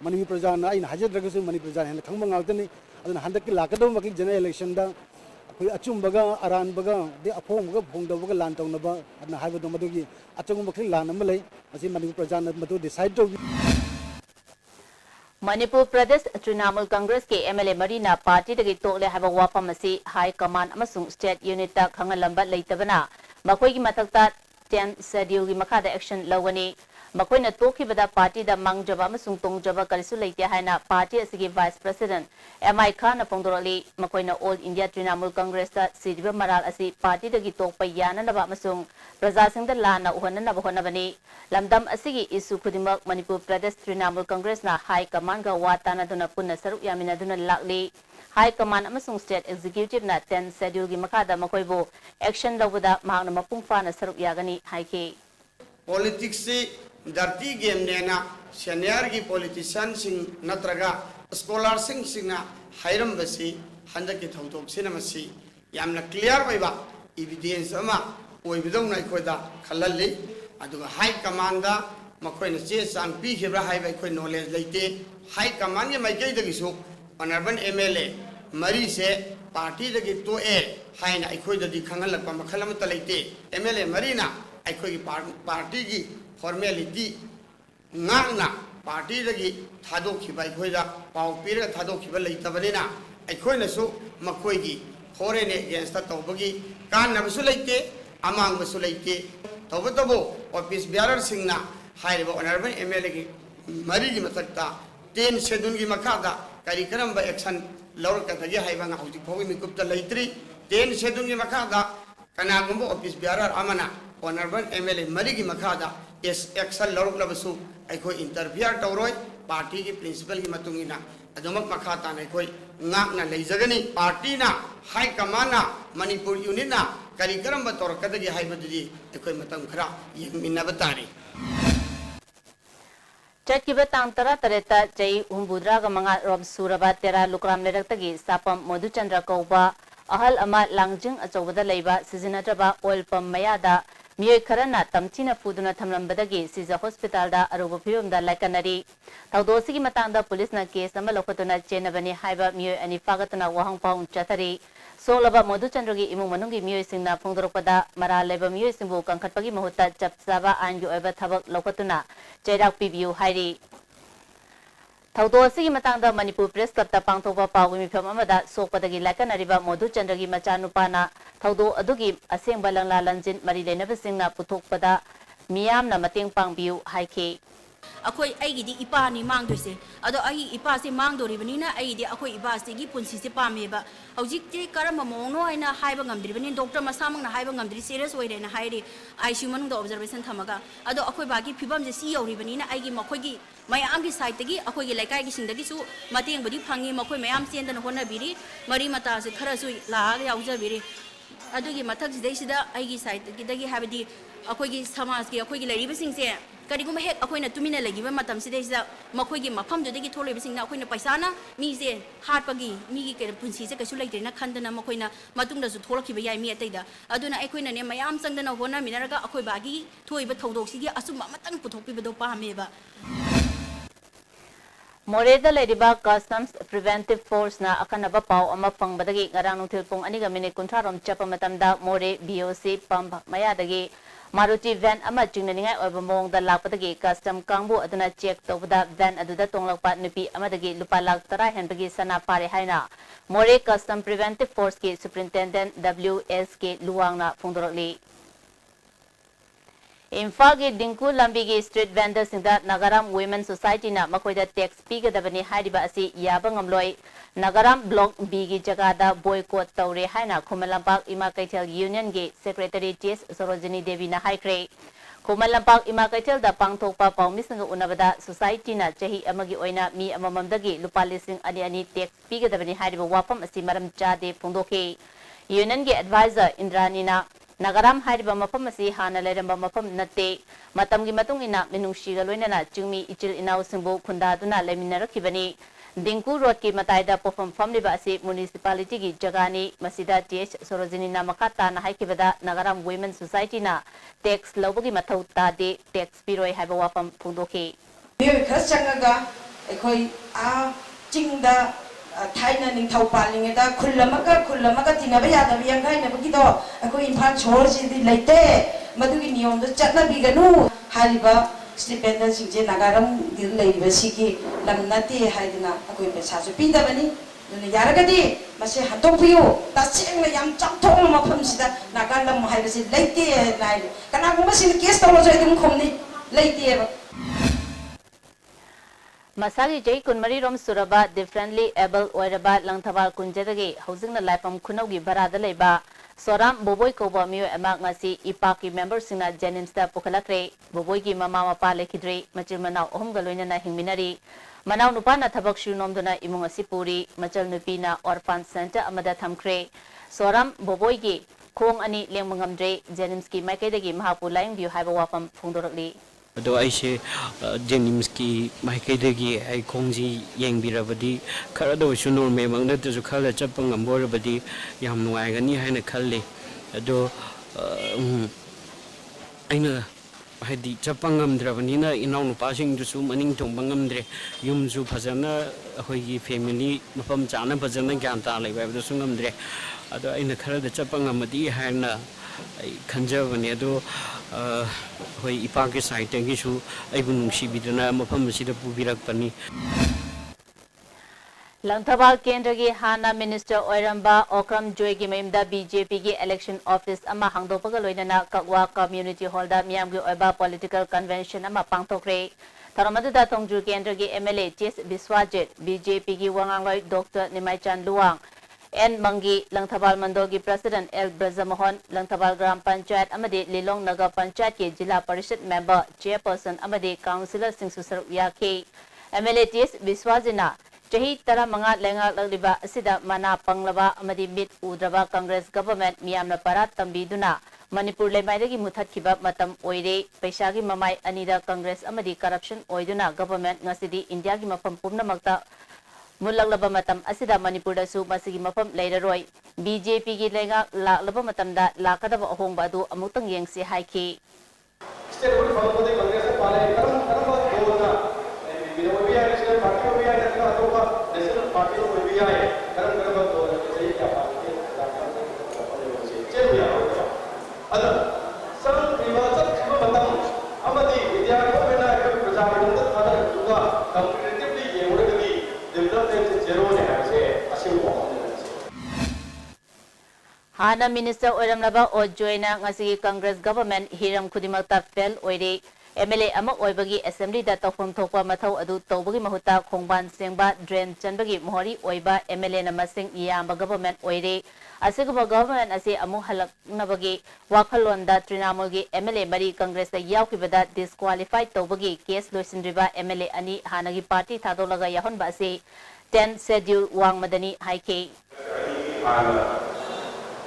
Manipur praja na ina hajadragasu Manipur praja hen khangba ngawtani aduna handak lakado makil general election da koi achumbaga aranbaga de aphomga phongdabaga lan tawnaba adna haibado madugi achung makil lan amalai masi Manipur praja na madu decide to Manipur Pradesh Trinamool Congress ke MLA Marina Party dagi tokle haba wafam asi High Command amasung State Unit ta khangalamba leitabana makoi gi mathakta 10 schedule gi makhada action lawani ꯃꯈꯣꯏꯅ ꯇꯣꯛꯈꯤꯕꯗ ꯄꯥꯔꯇꯤꯗ ꯃꯥꯡꯖꯕ ꯑꯃꯁꯨꯡ ꯇꯣꯡꯖꯕ ꯀꯔꯤꯁꯨ ꯂꯩꯇꯦ ꯍꯥꯏꯅ party ꯑꯁꯤꯒꯤ vice president ꯑꯦꯝ.ꯑꯥꯏ. ꯈꯥꯟꯅ ꯐꯣꯡꯗꯣꯔꯛꯂꯤ ꯃꯈꯣꯏꯅ all India Trinamool ꯀꯪꯒ꯭ꯔꯦꯁꯇ ꯁꯤꯔꯤꯕ ꯃꯔꯥꯜ ꯑꯁꯤ ꯄꯥꯔꯇꯤꯗꯒꯤ ꯇꯣꯛꯄ ꯌꯥꯅꯅꯕ ꯑꯃꯁꯨꯡ ꯄ꯭ꯔꯖꯥꯁꯤꯡꯗ ꯂꯥꯟꯅ ꯎꯍꯟꯅꯅꯕ ꯍꯣꯠꯅꯕꯅꯤ ꯂꯝꯗꯝ ꯑꯁꯤꯒꯤ ꯏꯁꯨ ꯈꯨꯗꯤꯡꯃꯛ ꯃꯅꯤꯄꯨꯔ ꯄ꯭ꯔꯗꯦꯁ ꯇ꯭ꯔꯤꯅꯥꯃꯨꯜ ꯀꯪꯒ꯭ꯔꯦꯁꯅ ꯍꯥꯏ ꯀꯃꯥꯟꯗꯒ ꯋꯥ ꯇꯥꯟꯅꯗꯨꯅ ꯄꯨꯟꯅ ꯁꯔꯨꯛ ꯌꯥꯃꯤꯟꯅꯗꯨꯅ ꯂꯥꯛꯂꯤ ꯍꯥꯏ ꯀꯃꯥꯟ ꯑꯃꯁꯨꯡ ꯁ꯭ꯇꯦꯠ ꯑꯦꯛꯖꯤꯀ꯭ꯌꯨꯇꯤꯕꯅ 10 ꯁꯦꯗ꯭ꯌꯨꯜꯒꯤ ꯃꯈꯥꯗ ꯃꯈꯣꯏꯕꯨ ꯑꯦꯛꯁꯟ ꯂꯧꯕꯗ ꯃꯍꯥꯛꯅ ꯃꯄꯨꯡ ꯐꯥꯅ ꯁꯔꯨꯛ ꯌꯥꯒꯅꯤ ꯍꯥꯏꯈꯤ Politics dirty game nena senior ki politician sing natraga scholar sing hairam basi handa ki thautok sinamasi yamna clear oiba evidence ama oibidong nai khoida khalalli aduga high command da makoina che sang pi khibra hai bai khoi knowledge leite high command ye mai kai dagi su honorable MLA mari se party dagi to e haina ai da di khangal lakpa makhalam ta leite MLA mari na ai party ki formality ngana party dagi thadok khibai khoida pau pira thadok khiba leitabani na ai na su makoi gi foreign against tawbagi kan na su leite amang su leite tawbabo office bearer singna hairiba honorable MLA gi mari gi matakta 10 schedule gi makada kari karam ba action lawr ka thagi haiba nga hauji phogi mi kupta leitri 10 schedule gi makada kana gumbo office bearer amana honorable MLA mari gi makada is action lawr labasu ai interfere tawroi party ki principal gi matungina adumak makhata na ai ngak na leijagani party na high command na Manipur unit na kari karam ba tor kadagi haibadudi ai matam khara yengminna batari ꯆꯠꯈꯤꯕ ꯇꯥꯡ 13ꯇ ꯆꯍꯤ 85 ꯔꯣꯝ ꯁꯨꯔꯕ ꯇꯦꯔꯥ ꯂꯨꯀ꯭ꯔꯥꯝ ꯂꯩꯔꯛꯇꯒꯤ ꯁꯥꯄꯝ ꯃꯙꯨꯆꯟꯗ꯭ꯔ ꯀꯧꯕ ꯑꯍꯜ ꯑꯃ ꯂꯥꯡꯖꯤꯡ ꯑꯆꯧꯕꯗ ꯂꯩꯕ ꯁꯤꯖꯤꯟꯅꯗ꯭ꯔꯕ ꯑꯣꯏꯜ ꯄꯝ ꯃꯌꯥꯗ ꯃꯤꯑꯣꯏ ꯈꯔꯅ ꯇꯝꯊꯤꯅ ꯐꯨꯗꯨꯅ ꯊꯝꯂꯝꯕꯗꯒꯤ ꯁꯤꯖ ꯍꯣꯁꯄꯤꯇꯥꯜꯗ ꯑꯔꯨꯕ ꯐꯤꯚꯝꯗ ꯂꯥꯏꯀꯠꯅꯔꯤ ꯊꯧꯗꯣꯛ ꯑꯁꯤꯒꯤ ꯃꯇꯥꯡꯗ ꯄꯨꯂꯤꯁꯅ ꯀꯦꯁ ꯑꯃ ꯂꯧꯈꯠꯇꯨꯅ ꯆꯦꯟꯅꯕꯅꯤ ꯍꯥꯏꯕ ꯃꯤꯑꯣꯏ ꯑꯅꯤ ꯐꯥꯒꯠꯇꯨꯅ ꯋꯥꯍꯪ ꯄꯥꯎ ꯆꯠꯊꯔꯤ ꯁꯣꯛꯂꯕ ꯃꯙꯨꯆꯟꯗ꯭ꯔꯒꯤ ꯏꯃꯨꯡ ꯃꯅꯨꯡꯒꯤ ꯃꯤꯑꯣꯏꯁꯤꯡꯅ ꯐꯣꯡꯗꯣꯔꯛꯄꯗ ꯃꯔꯥꯜ ꯂꯩꯕ ꯃꯤꯑꯣꯏꯁꯤꯡꯕꯨ ꯀꯟꯈꯠꯄꯒꯤ ꯃꯍꯨꯠꯇ ꯆꯞ ꯆꯥꯕ ꯑꯥꯏꯟꯒꯤ ꯑꯣꯏꯕ ꯊꯕꯛ ꯂꯧꯈꯠꯇꯨꯅ ꯆꯩꯔꯥꯛ ꯄꯤꯕꯤꯌꯨ ꯍꯥꯏꯔꯤ ꯊꯧꯗꯣꯛ ꯑꯁꯤꯒꯤ ꯃꯇꯥꯡꯗ ꯃꯅꯤꯄꯨꯔ ꯄ꯭ꯔꯦꯁ ꯀ꯭ꯂꯕꯇ ꯄꯥꯡꯊꯣꯛꯄ ꯄꯥꯎꯒꯤ ꯃꯤꯐꯝ ꯑꯃꯗ ꯁꯣꯛꯄꯗꯒꯤ ꯂꯥꯏꯀꯠꯅꯔꯤꯕ ꯃꯙꯨꯆꯟꯗ꯭ꯔꯒꯤ ꯃꯆꯥꯅꯨꯄꯥꯅ ꯊꯧꯗꯣꯛ ꯑꯗꯨꯒꯤ ꯑꯁꯦꯡꯕ ꯂꯪꯂꯥ ꯂꯪꯖꯤꯟ ꯃꯔꯤ ꯂꯩꯅꯕꯁꯤꯡꯅ ꯄꯨꯊꯣꯛꯄꯗ ꯃꯤꯌꯥꯝꯅ ꯃꯇꯦꯡ ꯄꯥꯡꯕꯤꯌꯨ ꯍꯥꯏꯈꯤ ꯑꯩꯈꯣꯏ ꯑꯩꯒꯤꯗꯤ ꯏꯄꯥꯅꯤ ꯃꯥꯡꯗꯣꯏꯁꯦ ꯑꯗꯣ ꯑꯩ ꯏꯄꯥꯁꯦ ꯃꯥꯡꯗꯣꯔꯤꯕꯅꯤꯅ ꯑꯩꯒꯤꯗꯤ ꯑꯩꯈꯣꯏ ꯏꯄꯥꯁꯤꯒꯤ ꯄꯨꯟꯁꯤꯁꯦ ꯄꯥꯝꯃꯦꯕ ꯍꯧꯖꯤꯛꯇꯤ ꯀꯔꯝꯕ ꯃꯑꯣꯡꯅꯣ ꯍꯥꯏꯅ ꯍꯥꯏꯕ ꯉꯝꯗ꯭ꯔꯤꯕꯅꯤ ꯗꯣꯛꯇꯔ ꯃꯁꯥꯃꯛꯅ ꯍꯥꯏꯕ ꯉꯝꯗ꯭ꯔꯤ ꯁꯤꯔꯤꯌꯁ ꯑꯣꯏꯔꯦꯅ ꯍꯥꯏꯔꯤ ICU ꯃꯅꯨꯡꯗ ꯑꯣꯕꯖꯔꯕꯦꯁꯟ ꯊꯝꯃꯒ ꯑꯗꯣ ꯑꯩꯈꯣꯏ ꯕꯥꯒꯤ ꯐꯤꯕꯝꯁꯦ ꯁꯤ ꯌꯧꯔꯤꯕꯅꯤꯅ ꯑꯩꯒꯤ ꯃꯈꯣꯏꯒꯤ ꯃꯌꯥꯝꯒꯤ ꯁꯥꯏꯠꯇꯒꯤ ꯑꯩꯈꯣꯏꯒꯤ ꯂꯩꯀꯥꯏꯒꯤꯁꯤꯡꯗꯒꯤꯁꯨ ꯃꯇꯦꯡꯕꯨꯗꯤ ꯐꯪꯉꯤ ꯃꯈꯣꯏ ꯃꯌꯥꯝ ꯆꯦꯟꯗꯅ ꯍꯣꯠꯅꯕꯤꯔꯤ ꯃꯔꯤ ꯃꯇꯥꯁꯦ ꯈꯔꯁꯨ ꯂꯥꯛꯑꯒ ꯌꯥꯎꯖꯕꯤꯔꯤ ꯑꯗꯨꯒꯤ ꯃꯊꯛꯁꯤꯗꯩꯁꯤꯗ ꯑꯩꯒꯤ ꯁꯥꯏꯠꯇꯒꯤ ꯍꯥꯏꯕꯗꯤ ꯑꯩꯈꯣꯏꯒꯤ ꯁꯃꯥꯖꯀꯤ ꯑꯩꯈꯣꯏꯒꯤ ꯂꯩꯔꯤꯕꯁꯤꯡꯁꯦ ꯀꯔꯤꯒꯨꯝꯕ ꯍꯦꯛ ꯑꯩꯈꯣꯏꯅ ꯇꯨꯃꯤꯟꯅ ꯂꯩꯈꯤꯕ ꯃꯇꯝꯁꯤꯗꯩꯁꯤꯗ ꯃꯈꯣꯏꯒꯤ ꯃꯐꯝꯗꯨꯗꯒꯤ ꯊꯣꯛꯂꯤꯕꯁꯤꯡꯅ ꯑꯩꯈꯣꯏꯅ ꯄꯩꯁꯥꯅ ꯃꯤꯁꯦ ꯍꯥꯠꯄꯒꯤ ꯃꯤꯒꯤ ꯄꯨꯟꯁꯤꯁꯦ ꯀꯩꯁꯨ ꯂꯩꯇ꯭ꯔꯦꯅ ꯈꯟꯗꯅ ꯃꯈꯣꯏꯅ ꯃꯇꯨꯡꯗꯁꯨ ꯊꯣꯛꯂꯛꯈꯤꯕ ꯌꯥꯏ ꯃꯤ ꯑꯇꯩꯗ ꯑꯗꯨꯅ ꯑꯩꯈꯣꯏꯅꯅꯦ ꯃꯌꯥꯝ ꯆꯪꯗꯅ ꯍꯣꯠꯅꯃꯤꯟꯅꯔꯒ ꯑꯩꯈꯣꯏ ꯕꯥꯒꯤ ꯊꯣꯛꯏꯕ ꯊꯧꯗꯣꯛꯁꯤꯒꯤ ꯑꯆꯨꯝꯕ ꯑꯃꯇꯪ ꯄꯨꯊꯣꯛꯄꯤꯕꯗꯣ ꯄꯥꯝꯃꯦꯕ ꯃꯣꯔꯦꯗ ꯂꯩꯔꯤꯕ ꯀꯁꯇꯝꯁ ꯄ꯭ꯔꯤꯚꯦꯟꯇꯤꯚ ꯐꯣꯔꯁꯅ ꯑꯈꯟꯅꯕ ꯄꯥꯎ ꯑꯃ ꯐꯪꯕꯗꯒꯤ ꯉꯔꯥꯡ ꯅꯨꯡꯊꯤꯜ ꯄꯨꯡ 2:30 ꯆꯠꯄ ꯃꯇꯝꯗ ꯃꯣꯔꯦ BOC ꯄꯝ ꯃꯌꯥꯗꯒꯤ ꯃꯥꯔꯨꯇꯤ ꯚꯦꯟ ꯑꯃ ꯆꯤꯡꯅꯅꯤꯡꯉꯥꯏ ꯑꯣꯏꯕ ꯃꯑꯣꯡꯗ ꯂꯥꯛꯄꯗꯒꯤ ꯀꯁꯇꯝ ꯀꯥꯡꯕꯨ ꯑꯗꯨꯅ ꯆꯦꯛ ꯇꯧꯕꯗ ꯚꯦꯟ ꯑꯗꯨꯗ ꯇꯣꯡꯂꯛꯄ ꯅꯨꯄꯤ ꯑꯃꯗꯒꯤ ꯂꯨꯄꯥ ꯂꯥꯈ 10 ꯍꯦꯟꯕꯒꯤ ꯁꯅꯥ ꯐꯥꯔꯦ ꯍꯥꯏꯅ ꯃꯣꯔꯦ ꯀꯁꯇꯝ ꯄ꯭ꯔꯤꯚꯦꯟꯇꯤꯚ ꯐꯣꯔꯁꯀꯤ ꯁꯨꯄꯔꯤꯟꯇꯦꯟꯗꯦꯟꯠ WSK ꯂꯨꯋꯥꯡꯅ ꯐꯣꯡꯗꯣꯔꯛꯂꯤ ꯏꯝꯐꯥꯜꯒꯤ ꯗꯤꯡꯀꯨ ꯂꯝꯕꯤꯒꯤ ꯁ꯭ꯇ꯭ꯔꯤꯠ ꯚꯦꯟꯗꯔꯁꯤꯡꯗ ꯅꯥꯒꯥꯔꯥꯝ ꯋꯨꯃꯦꯟ ꯁꯣꯁꯥꯏꯇꯤꯅ ꯃꯈꯣꯏꯗ ꯇꯦꯛꯁ ꯄꯤꯒꯗꯕꯅꯤ ꯍꯥꯏꯔꯤꯕ ꯑꯁꯤ ꯌꯥꯕ ꯉꯝꯂꯣꯏ ꯅꯥꯒꯥꯔꯥꯝ ꯕ꯭ꯂꯣꯛ Bꯒꯤ ꯖꯒꯥꯗ ꯕꯣꯏꯀꯣꯠ ꯇꯧꯔꯦ ꯍꯥꯏꯅ ꯈꯨꯃꯟ ꯂꯝꯄꯥꯛ ꯏꯃꯥ ꯀꯩꯊꯦꯜ ꯌꯨꯅꯤꯌꯟꯒꯤ ꯁꯦꯀ꯭ꯔꯦꯇꯔꯤ TS ꯁꯣꯔꯣꯖꯤꯅꯤ ꯗꯦꯕꯤꯅ ꯍꯥꯏꯈ꯭ꯔꯦ ꯈꯨꯃꯟ ꯂꯝꯄꯥꯛ ꯏꯃꯥ ꯀꯩꯊꯦꯜꯗ ꯄꯥꯡꯊꯣꯛꯄ ꯄꯥꯎꯃꯤꯁꯤꯡꯒ ꯎꯅꯕꯗ ꯁꯣꯁꯥꯏꯇꯤꯅ ꯆꯍꯤ ꯑꯃꯒꯤ ꯑꯣꯏꯅ ꯃꯤ ꯑꯃꯃꯝꯗꯒꯤ ꯂꯨꯄꯥ 2,200 ꯇꯦꯛꯁ ꯄꯤꯒꯗꯕꯅꯤ ꯍꯥꯏꯔꯤꯕ ꯋꯥꯐꯝ ꯑꯁꯤ ꯃꯔꯝ ꯆꯥꯗꯦ ꯐꯣꯡꯗꯣꯛꯈꯤ ꯌꯨꯅꯤꯌꯟꯒꯤ ꯑꯦꯗꯚꯥꯏꯖꯔ ꯏꯟꯗ꯭ꯔꯥꯅꯤꯅ ꯅꯥꯒꯥꯔꯥꯝ ꯍꯥꯏꯔꯤꯕ ꯃꯐꯝ ꯑꯁꯤ ꯍꯥꯟꯅ ꯂꯩꯔꯝꯕ ꯃꯐꯝ ꯅꯠꯇꯦ ꯃꯇꯝꯒꯤ ꯃꯇꯨꯡ ꯏꯟꯅ ꯃꯤꯅꯨꯡꯁꯤꯒ ꯂꯣꯏꯅꯅ ꯆꯤꯡꯃꯤ ꯏꯆꯤꯜ ꯏꯅꯥꯎꯁꯤꯡꯕꯨ ꯈꯨꯟꯗꯥꯗꯨꯅ ꯂꯩꯃꯤꯟꯅꯔꯛꯈꯤꯕꯅꯤ ꯗꯤꯡꯀꯨ ꯔꯣꯗꯀꯤ ꯃꯇꯥꯏꯗ ꯄꯣꯐꯝ ꯐꯝꯂꯤꯕ ꯑꯁꯤ ꯃ꯭ꯌꯨꯅꯤꯁꯤꯄꯥꯂꯤꯇꯤꯒꯤ ꯖꯒꯥꯅꯤ ꯃꯁꯤꯗ TS ꯁꯣꯔꯣꯖꯤꯅꯤꯅ ꯃꯈꯥ ꯇꯥꯅ ꯍꯥꯏꯈꯤꯕꯗ ꯅꯥꯒꯥꯔꯥꯝ ꯋꯨꯃꯦꯟ ꯁꯣꯁꯥꯏꯇꯤꯅ ꯇꯦꯛꯁ ꯂꯧꯕꯒꯤ ꯃꯊꯧ ꯇꯥꯗꯦ ꯇꯦꯛꯁ ꯄꯤꯔꯣꯏ ꯍꯥꯏꯕ ꯋꯥꯐꯝ ꯐꯣꯡꯗꯣꯛꯈꯤ ꯃꯤꯑꯣꯏ ꯈꯔ ꯆꯪꯉꯒ ꯑꯩꯈꯣꯏ ꯆꯤꯡꯗ ꯊꯥꯏꯅ ꯅꯤꯡꯊꯧ ꯄꯥꯜꯂꯤꯉꯩꯗ ꯈꯨꯜ ꯑꯃꯒ ꯇꯤꯟꯅꯕ ꯌꯥꯗꯕ ꯌꯥꯡꯈꯩꯅꯕꯒꯤꯗꯣ ꯑꯩꯈꯣꯏ ꯏꯝꯐꯥꯜ ꯁꯣꯍꯔꯁꯤꯗꯤ ꯂꯩꯇꯦ ꯃꯗꯨꯒꯤ ꯅꯤꯌꯣꯝꯗꯣ ꯆꯠꯅꯕꯤꯒꯅꯨ ꯍꯥꯏꯔꯤꯕ ꯁ꯭ꯇ꯭ꯔꯤꯠ ꯚꯦꯟꯗꯔꯁꯤꯡꯁꯦ ꯅꯥꯒꯥꯔꯥꯝꯒꯤ ꯂꯩꯔꯤꯕꯁꯤꯒꯤ ꯂꯝ ꯅꯠꯇꯦ ꯍꯥꯏꯗꯅ ꯑꯩꯈꯣꯏ ꯄꯩꯁꯥꯁꯨ ꯄꯤꯗꯕꯅꯤ ꯑꯗꯨꯅ ꯌꯥꯔꯒꯗꯤ ꯃꯁꯤ ꯍꯟꯗꯣꯛꯄꯤꯌꯨ ꯇꯁꯦꯡꯅ ꯌꯥꯝ ꯆꯥꯎꯊꯣꯛꯅ ꯃꯐꯝꯁꯤꯗ ꯅꯥꯒꯥ ꯂꯝ ꯍꯥꯏꯕꯁꯤ ꯂꯩꯇꯦ ꯍꯥꯏꯅ ꯀꯅꯥꯒꯨꯝꯕꯁꯤꯡꯅ ꯀꯦꯁ ꯇꯧꯔꯁꯨ ꯑꯗꯨꯝ ꯈꯨꯝꯅꯤ ꯂꯩꯇꯦꯕ Masagi Jay Kunmari Rom Suraba differently able Oiraba Langtawal Kunjadagi housing the Lipam Kunogi Barada Leba Soram Boboy Koba Mio Amak Ngasi Ipaki members in a Jenimsta Pukalakre Boboygi Mama Pale Kidri Machimana Omgaluna Himinari Manau Nupana Tabakshu Nomduna Imungasipuri Machal Nupina Orphan Center Amada Tamkre Soram Boboygi Kong Ani Lemungamdre Jenimski Makedagi Mahapu Lying View Hibawapam Fundorali Do I say Jenimski, my Kadegi, I Kongzi, Yang Birabadi, Karado Shunur Memang, that is a color chapang and Borabadi, Yam Wagani, Hana Kali, do I know I had the Chapangam Dravanina in on passing to Sumaning to Bangamdre, Yumzu Pazana, Hoyi family, Mapam Chana Pazana Ganta, like the Sungamdre, in the color the Chapangamadi, Hana. Conservative Hoi Ipaki site issue, I will see Bidana Mopamasi Pubirak Pani. Langtawal Kendragi Hana Minister Oiramba Okram Joygi Memda BJP election office Ama Hangdopagaloidana Kakwa Community Holder Miamgu Oba Political Convention Ama Pangtokre. Taramada Tongju Kendragi MLA Ches Biswajit BJP Wangangoy Dr. Nimaichan Luang. N. Mangi, Langtawal Mandogi President L. Brazamohon, Langtawal Gram Panchayat Amadi Lilong Naga Panchayat ki Jila Parishad Member, Chairperson Amadi Councillor Singsusar Yaki, MLA Ts. Biswajina, Jahi Tara Manga Lenga Lagliba Asida Mana Panglaba Amadi Mid Udraba Congress Government Miyamna Parat Tambiduna, Manipur Lemaidagi Muthat Kiba Matam Oire, Peshagi Mamai Anida Congress Amadi Corruption Oiduna Government Ngasidi India Gi Mapam Pumna Magta Mulaglaba matam asida Manipur da su masigi mafam leiraroi BJP gi lenga laglaba matam da lakadaba ahongba adu amutang yengsi haiki state board phalapodi congress pale karam dona binobiya national party obiya national atopa national party obiya karam dona sei ka party cheya ada sam private khiba matam amadi vidyartho mena ka prajavidam thada duga competitively yemuragadi Hana Minister Oiramlaba Ojoina Ngasi Congress Government Hiram Kudimakta Fel Oire MLA Ama Oibagi Assembly da Tofum Tokwa Mathau Adu Tobagi Mahuta Khongban Sengba Drain Chanbagi Mohori Oiba MLA Namasing Yamba Government Oire Asiguba Government Asi Amu Halak Nabagi Wakalonda Trinamogi MLA Mari Congress da Yaukibada disqualified Tobagi case Loisindriba MLA Ani Hanagi Party Thadolaga Yahon Basi 10 schedule Wang Madani Haike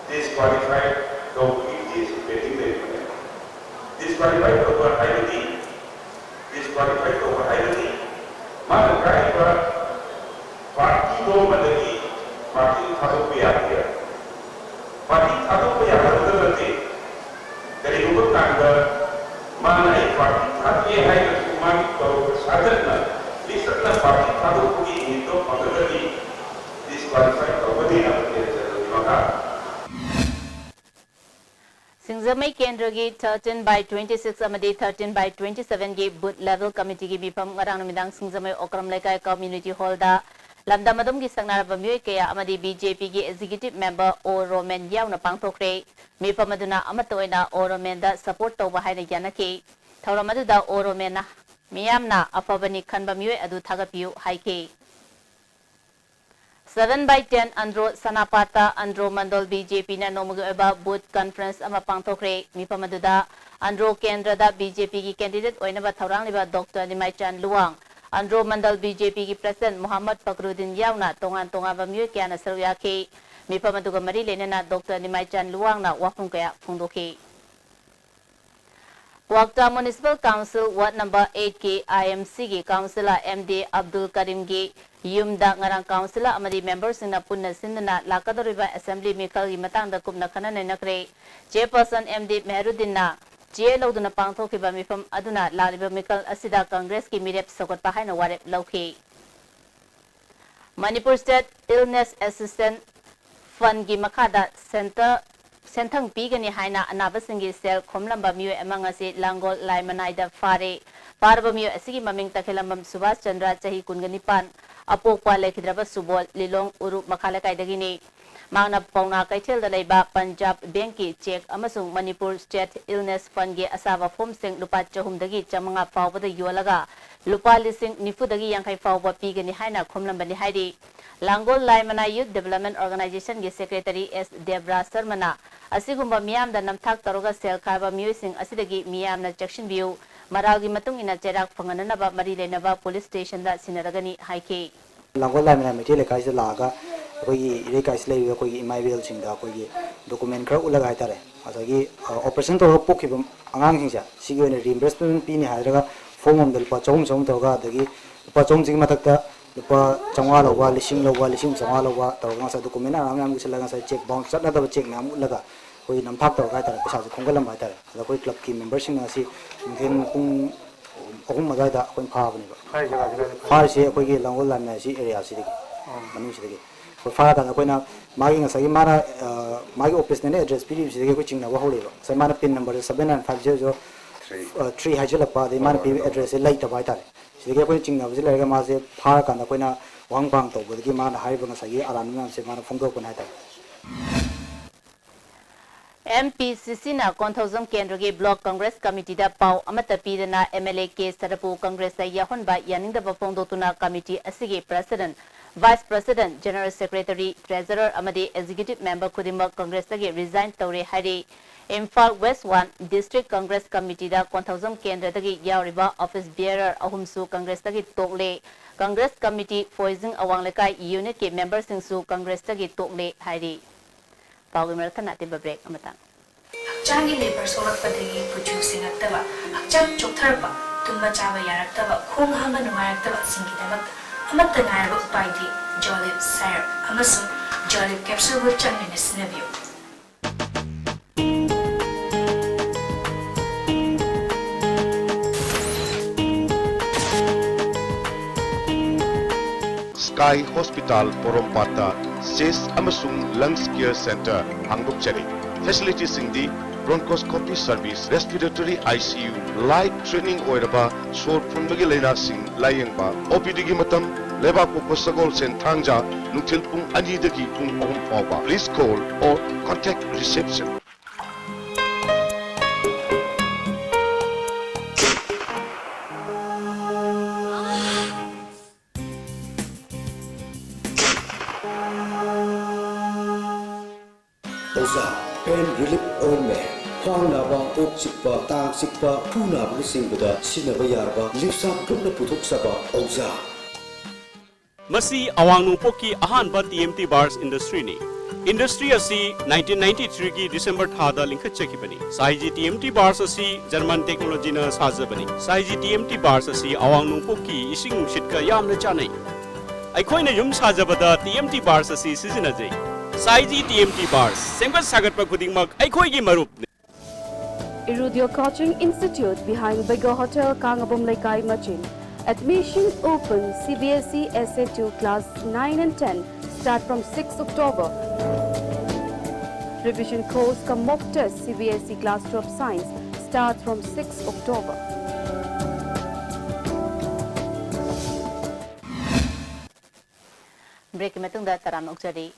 disqualified Tobagi is getting disqualified over identity, disqualified over identity. Mana kaya parti do madani parti thado pe aaya. Parti thado pe aaya berarti dari umur tangga mana parti thado ye hai kumani to sadarna lisatna parti thado puni itu berarti disqualified over dia berarti maka Singzamai Kendragi 13/26 Amadi 13/27 gi Boot Level Committee gi Bipam Ngarang Namidang Singzamai Okram Lekai Community Hall da Lamdamadum gi Sangnaraba Myoy Kaya Amadi BJP gi Executive Member O Roman Yauna Pangtokre Mipamaduna Amatoina O Roman da support Toba Haina Yanaki Tauramadu O Roman Miyamna Afabani Kanba Myoy Adu Thagapiu Haike 7/10 Andro Sanapata Andro Mandol BJP na Nomuga Boot Conference Ama Pangtokre Mipamaduda Andro Kendra da BJP ki candidate Oinaba Thaurang Liba Dr. Nimaichan Luang Andro Mandal BJP ki President Muhammad Fakrudin Yauna Tongan Bamyu Kya na Saryaki Mipamaduga Mari Lenena Dr. Nimaichan Luang na Wafung Kaya Fundoki Wakta Municipal Council Ward number 8 ki IMC ki Councilor MD Abdul Karim ki Yumda Ngarang Councilor Amadi members in Punna Sindana Lakadoriba Assembly Mikal Matang Kumna Kanana Nakre Chairperson MD Mehrudin na JLO Duna Pangto ki Bamifam Aduna Laliba Mikal Asida Congress ki Mirep Sokot Pahana Warep Loki Manipur State Illness Assistance Fund ki Makada Center Sentang Pigani Haina Anabasingi Sel Komlamba Mu Amangasi Langol Laimanida Fare Parbamu Asigi Maming Takilambam Subas Chandra Chahi Kunganipan Apokwa Lekidraba Subol Lilong Uru Makalakay Dagini Mangna Pauna Kaitel da Leba Punjab Banki check amasung Manipur State Illness Fund ge asaba form sing lupa chahum dagi chamanga fawba da yolaga lupa lising nifu dagi yankai fawba pigani haina khomlambani haidi Langol Laimana Youth Development Organization ge Secretary S Debra Sarmana asigumba miyam da namthak taroga sel khaba miyosing asidagi miyam na jackson view maragi matung ina cherak phanganana ba mari lenaba police station da sinaragani haike Langol Laimana Metil kai se laga koi ire kai se le koi email sing da koi document kra ulaga tare asagi operation to pokhi angang sing sa sigi ne reimbursement pi ni hairaga form om dal pa chom toga dagi pa chom jing matakta lupa changwa lawa lising changwa lawa tawang sa document ang gisala sa check bounce chat na da check na laga koi namthak to ga tar pesa khonggalam ba tar da koi club ki member sing asi din kung ahum maga da koi pha bani ba phar se koi gi langol lam na si area si digi manu si digi koi pha da koi na magi nga sa gi mara magi office ne address pdf si digi koi chingna wa hole ba sa mana pin number 7950 3 hajala pa de mana pdf address lai ta ba tar Sige ko ching na bujila ga ma se phar kan ko na wang bang to gi ma na hai bang sa gi aran na se ma na phong ko na ta MPCC na Konthozam Kendra ge Block Congress Committee da pau amata pidana MLA ke Sarapu Congress da yahon ba yaning da phong do tuna committee asige President Vice President General Secretary Treasurer amadi Executive Member Kudima Congress da ge resign tawre hari Imphal West 1 District Congress Committee da Konthozam Kendra da ge yawriba Office Bearer ahumsu Congress da ge tokle Congress Committee Foizing Awang Lekai Unit ke members singsu Congress da ge tokle hari Pau Merthan ati break amata Hachangi labor solak padagi producing attaba hachang choktarba tumba chaba yaraktaba khong hamba nungayaktaba singkidamak amatta ngaraba upaidi jolib syrup amasung jolib capsule bu changni sinabiyo Sky Hospital Porompata Sis Amasung Lungs Care Center Hangbuk Chari Facilities in the bronchoscopy service respiratory ICU light training oiraba sor phunbagi laina sing layengba OPD gi matam leba ko posagol sen thangja nuthil pung ani dagi pung 3 fawba please call or contact reception Pain relief ointment. Khwang naba, ok sikpa, tang sikpa, pu naba singbada sinaba yarba, lipsa gumna puthok saba Oza. Masi awang nungpoki ahanba TMT bars industry ni. Industry asi 1993 ki December thada linkha chekibani. Saiji TMT bars asi German technology na sajabani. Saiji TMT bars asi awang nungpoki ising shitka yamna chanai. Aikhoina yum sajabada TMT bars asi sizinajai. Saiji TMT bars sempat sagat pagudingmak aikoi gi marup Irudio Coaching Institute behind Bigger Hotel Kangabom Laikai Machin. Admission open CBSE SA2 class 9 and 10 start from 6 October. Revision course come mock test CBSE class 12 science starts from 6 October. Break matungda taram uksari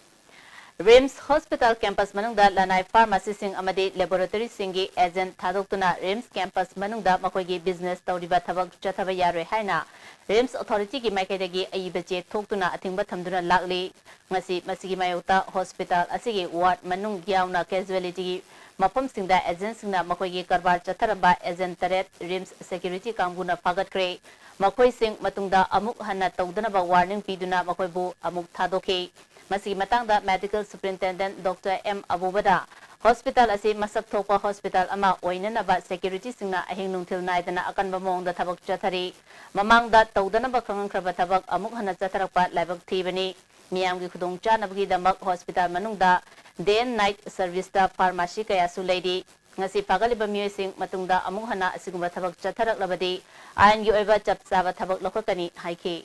Rims Hospital Campus Manungda Lanai Pharmacy Sing Amadi Laboratory Singi Agent Thadoktuna Rims Campus Manungda Makoigi Business Tawriba Thabak Chataba Yarwe Haina Rims Authority ki Maikaidagi Ayibaje Thoktuna Athingba Thamduna Lakli Ngasi Masigi Mayota Hospital Asigi Ward Manung Yauna Casualty Mapam Singda Agent Singna Makoigi Karbar Chatharaba Agent Taret Rims Security Kanguna Pagat Kre Makoi Sing Matungda Amuk Hana Tawdana Warning Piduna Makoibu Amuk Thadoke Masigi matangda Medical Superintendent Dr. M. Abubada Hospital asi masak thopa hospital ama oinanaba security singna ahing nungthil naidana akanba mongda thabak chathari mamangda tawdanaba khangraba thabak amuk hana chatharakpa laibak thibani miyamgi khudong chanabgi damak hospital manungda day and night service da pharmacy kaya su lady ngasi pagaliba miyosing matungda amuk hana asigumba thabak chatharak labadi ain gi oiba chapsaba thabak lokakani haike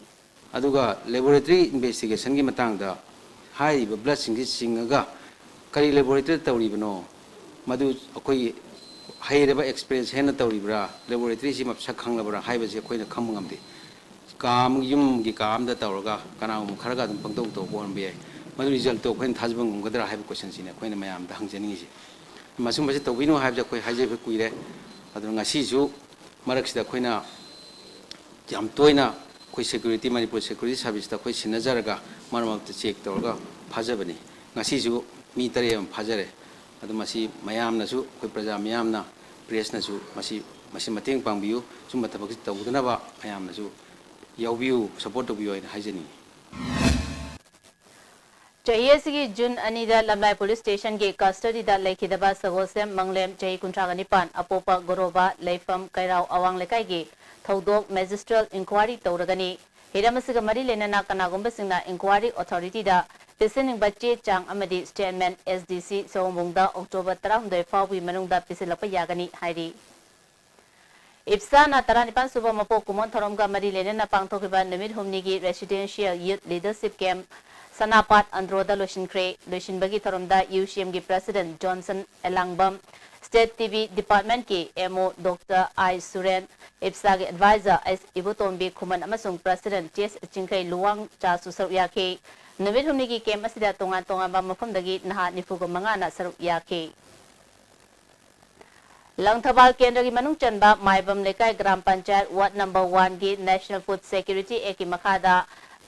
aduga laboratory investigation gi matangda hai blood singaga kari laboratory tawribano madu akoi haireba experience hena tawribra laboratory si mapsa khanglabra haibase akoina khamngamde kam yum gi kam da tawraga kana kharaga dum pangdong to bon be मधु result तो अखोइन थाजब ngomgadra हाइब question सिने अखोइन मयाम दा हंगजनिंग सि masung basi tawino हाइब अखोइ हाइजे बे कुइरे अदु ngasi ju marak sida अखोइना jam toina अखोइ security manipur security service da अखोइ सिनजरगा मारमक चेक तोरगा फाजबनी ngasi ju mi tare am phajare adu masi mayam na su अखोइ प्रजा मयाम ना प्रेस ना su masi mateng pangbiu sumba tabak tawdana ba mayam na su यावबियु सपोर्ट तबियु इन हाइजेनी चाहिए जून अनिदा लमलाई पुलिस स्टेशन के कस्टडी दा लेखिदबा सगोसेम मंगलेम चही कुंट्रागनिपान अपोपा गोरोबा लेफम कैराव अवांग लेकाई के थौदोक मैजिस्ट्रल इंक्वायरी तौरगनी हिरमसिग मरी लेनना कनागुंबसिंगना इंक्वायरी अथॉरिटी दा पिसिनिंग बच्चे चांग अमदी स्टेटमेंट एसडीसी सोमबुंगदा अक्टोबर 12 फाउबी मनुंगदा पिसिलप यागनी हाइरी इप्साना तरानिपान सुबह मपो कुमोन थरोमगा मरी लेनना पांगथोकिबा निमित हुमनीगी रेसिडेंशियल यूथ लीडरशिप कैंप सनापात अंद्रोदा लोशिनबगी थरोमदा यूसीएम की president Johnson Elangbam state TV department की एमओ डॉक्टर आई सुरेन इप्सा के एडवाइजर एस इबुतोंबी खुमन अमसुंग प्रेसिडेंट टेस चिंखै लुवांग चा सुसरुक याखे निमित हुमनीगी कैंप असिदा तोंगान तोंगानबा मफमदगी नहा निफुगो मंगाना सरुक याखे लंगथबाल केंद्र की मनुंग चंबा माइबम लेकाई ग्राम पंचायत वार्ड नंबर 1 की नेशनल फूड सिक्योरिटी एक्ट की मखादा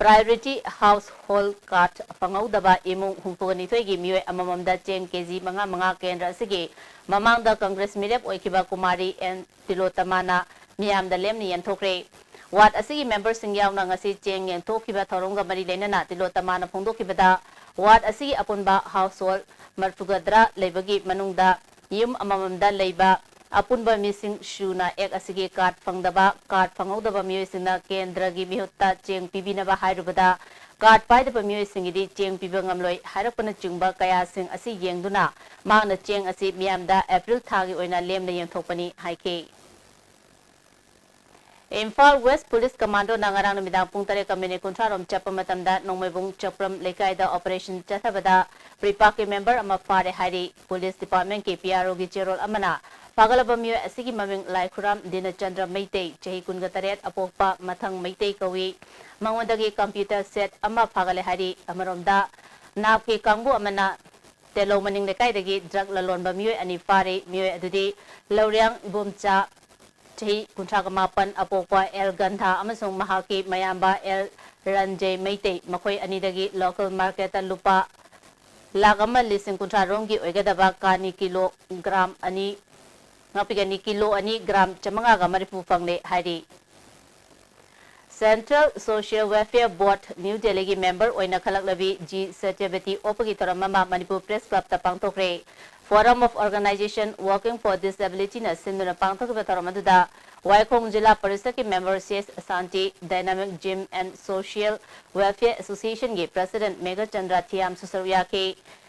प्रायोरिटी हाउस होल्ड कार्ड फंगौदबा इमुंग हुंफुगनिथोई की मियोय अमममदा चेंग केजी मंगा केंद्र असिगे ममांगदा कांग्रेस मिरेप ओइखिबा कुमारी एन तिलोतमाना मियामदा लेमनि यंथोखरे वार्ड असिगी मेंबर सिंग यावना ngasi चेंग यंथोखिबा थौरंगा मरी लेनना तिलोतमाना फोंदोखिबदा वार्ड असिगी अपुनबा हाउस होल्ड मरफुगद्रा लेबगी मनुंगदा यम अमममदा लेबा अपुनबा मिसिंग शुना एक असिगे कार्ड फंगदबा कार्ड फंगौदबा मियोयसिंगना केंद्र की मिहुत्ता चेंग पिबिनबा हाइरुबदा कार्ड पाइदबा मियोयसिंगिदी चेंग पिबा ngamloi हाइरपना चिंगबा कयासिंग असि येंगदुना मांगना चेंग असि मियामदा अप्रैल थागी ओइना लेमना यंथोकपनी हाइके इम्फाल वेस्ट पुलिस कमांडो नंगारांग मिदांग पुंग 3:30 चप्पा मतमदा नोंमैबुंग चप्रम लेकाइदा ऑपरेशन चथबदा प्रीपा के मेंबर अमा फारे हाइरी पुलिस डिपार्टमेंट के पीआरओ की चेरोल अमना पागलबा मियो असिगी ममिंग लाइखुराम दिनचंद्र मैतै चही 19 अपोकपा मथंग मैतै कवी मंगोदगी कंप्यूटर सेट अमा फागले हाइरी अमरोमदा नाप के कांगबु अमना तेलो मनिंग लेकाइदगी ड्रग ललोनबा मियो अनि फारे मियो अदुदी लौरियांग बुमचा चही 19 अपोकपा एल गंधा अमसुंग महाकी मयाम्बा L Ranjay Meitei मखोय अनिदगी local market लुपा लागमा लिसिंग 19 रोंगी ओइगदबा कानी किलोग्राम अनि ngapigani kilo ani gram chamanga ga marifu fangle hari Central Social Welfare Board New Delhi ki member oina khalaklabi G Satyavati opagi taramama Manipur Press Club ta pangthokre Forum of Organization Working for Disability na sinduna pangthokba taramaduda Waikhong Jilla Parishad ki member CS Santi Dynamic Gym and Social Welfare Association ki President Mega Chandra Thiam Susarya ke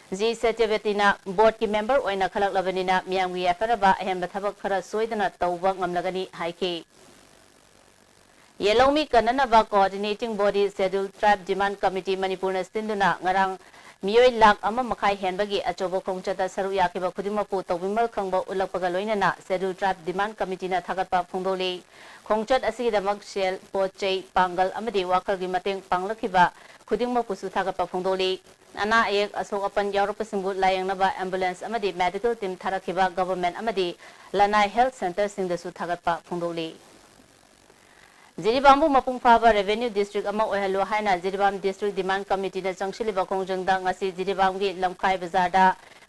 जी सत्यवतीना board की member ओइना खलक लबनीना मियांगी एफरबा अहम थबक खरा सोइदना तौबा ngमलगनी हाइके येलोमी कननबा coordinating body schedule tribe demand committee Manipur न सिंदुना ngarang मियोय लाख अमा मखाई हेनबगी अचोबो खोंगचता सरु याकेबा खुदिमपु तौबिमल खंगबा उलकपगा लोइनना शेड्यूल ट्राइब डिमांड कमिटी ना थागतपा फोंदोले खोंगचत असिगिदमक सेल पोचै पांगल अमदि वाकरगी मतेंग पांगलखिबा खुदिमपुसु थागतपा फोंदोले अना एक असोक अपन यावरपसिंगबु लायंगनबा एम्बुलेंस अमदि मेडिकल टीम थारखिबा गवर्नमेंट अमदि लनाई हेल्थ सेंटर सिंगदसु थागतपा फोंदोले जिरीबामबु मपुंग फाबा रेवेन्यू डिस्ट्रिक्ट अमा ओहलो हाइना जिरीबाम डिस्ट्रिक्ट डिमांड कमिटी ना चंगसिलिबा खोंजंगदा ngasi जिरीबामगी लमखाई बाजारदा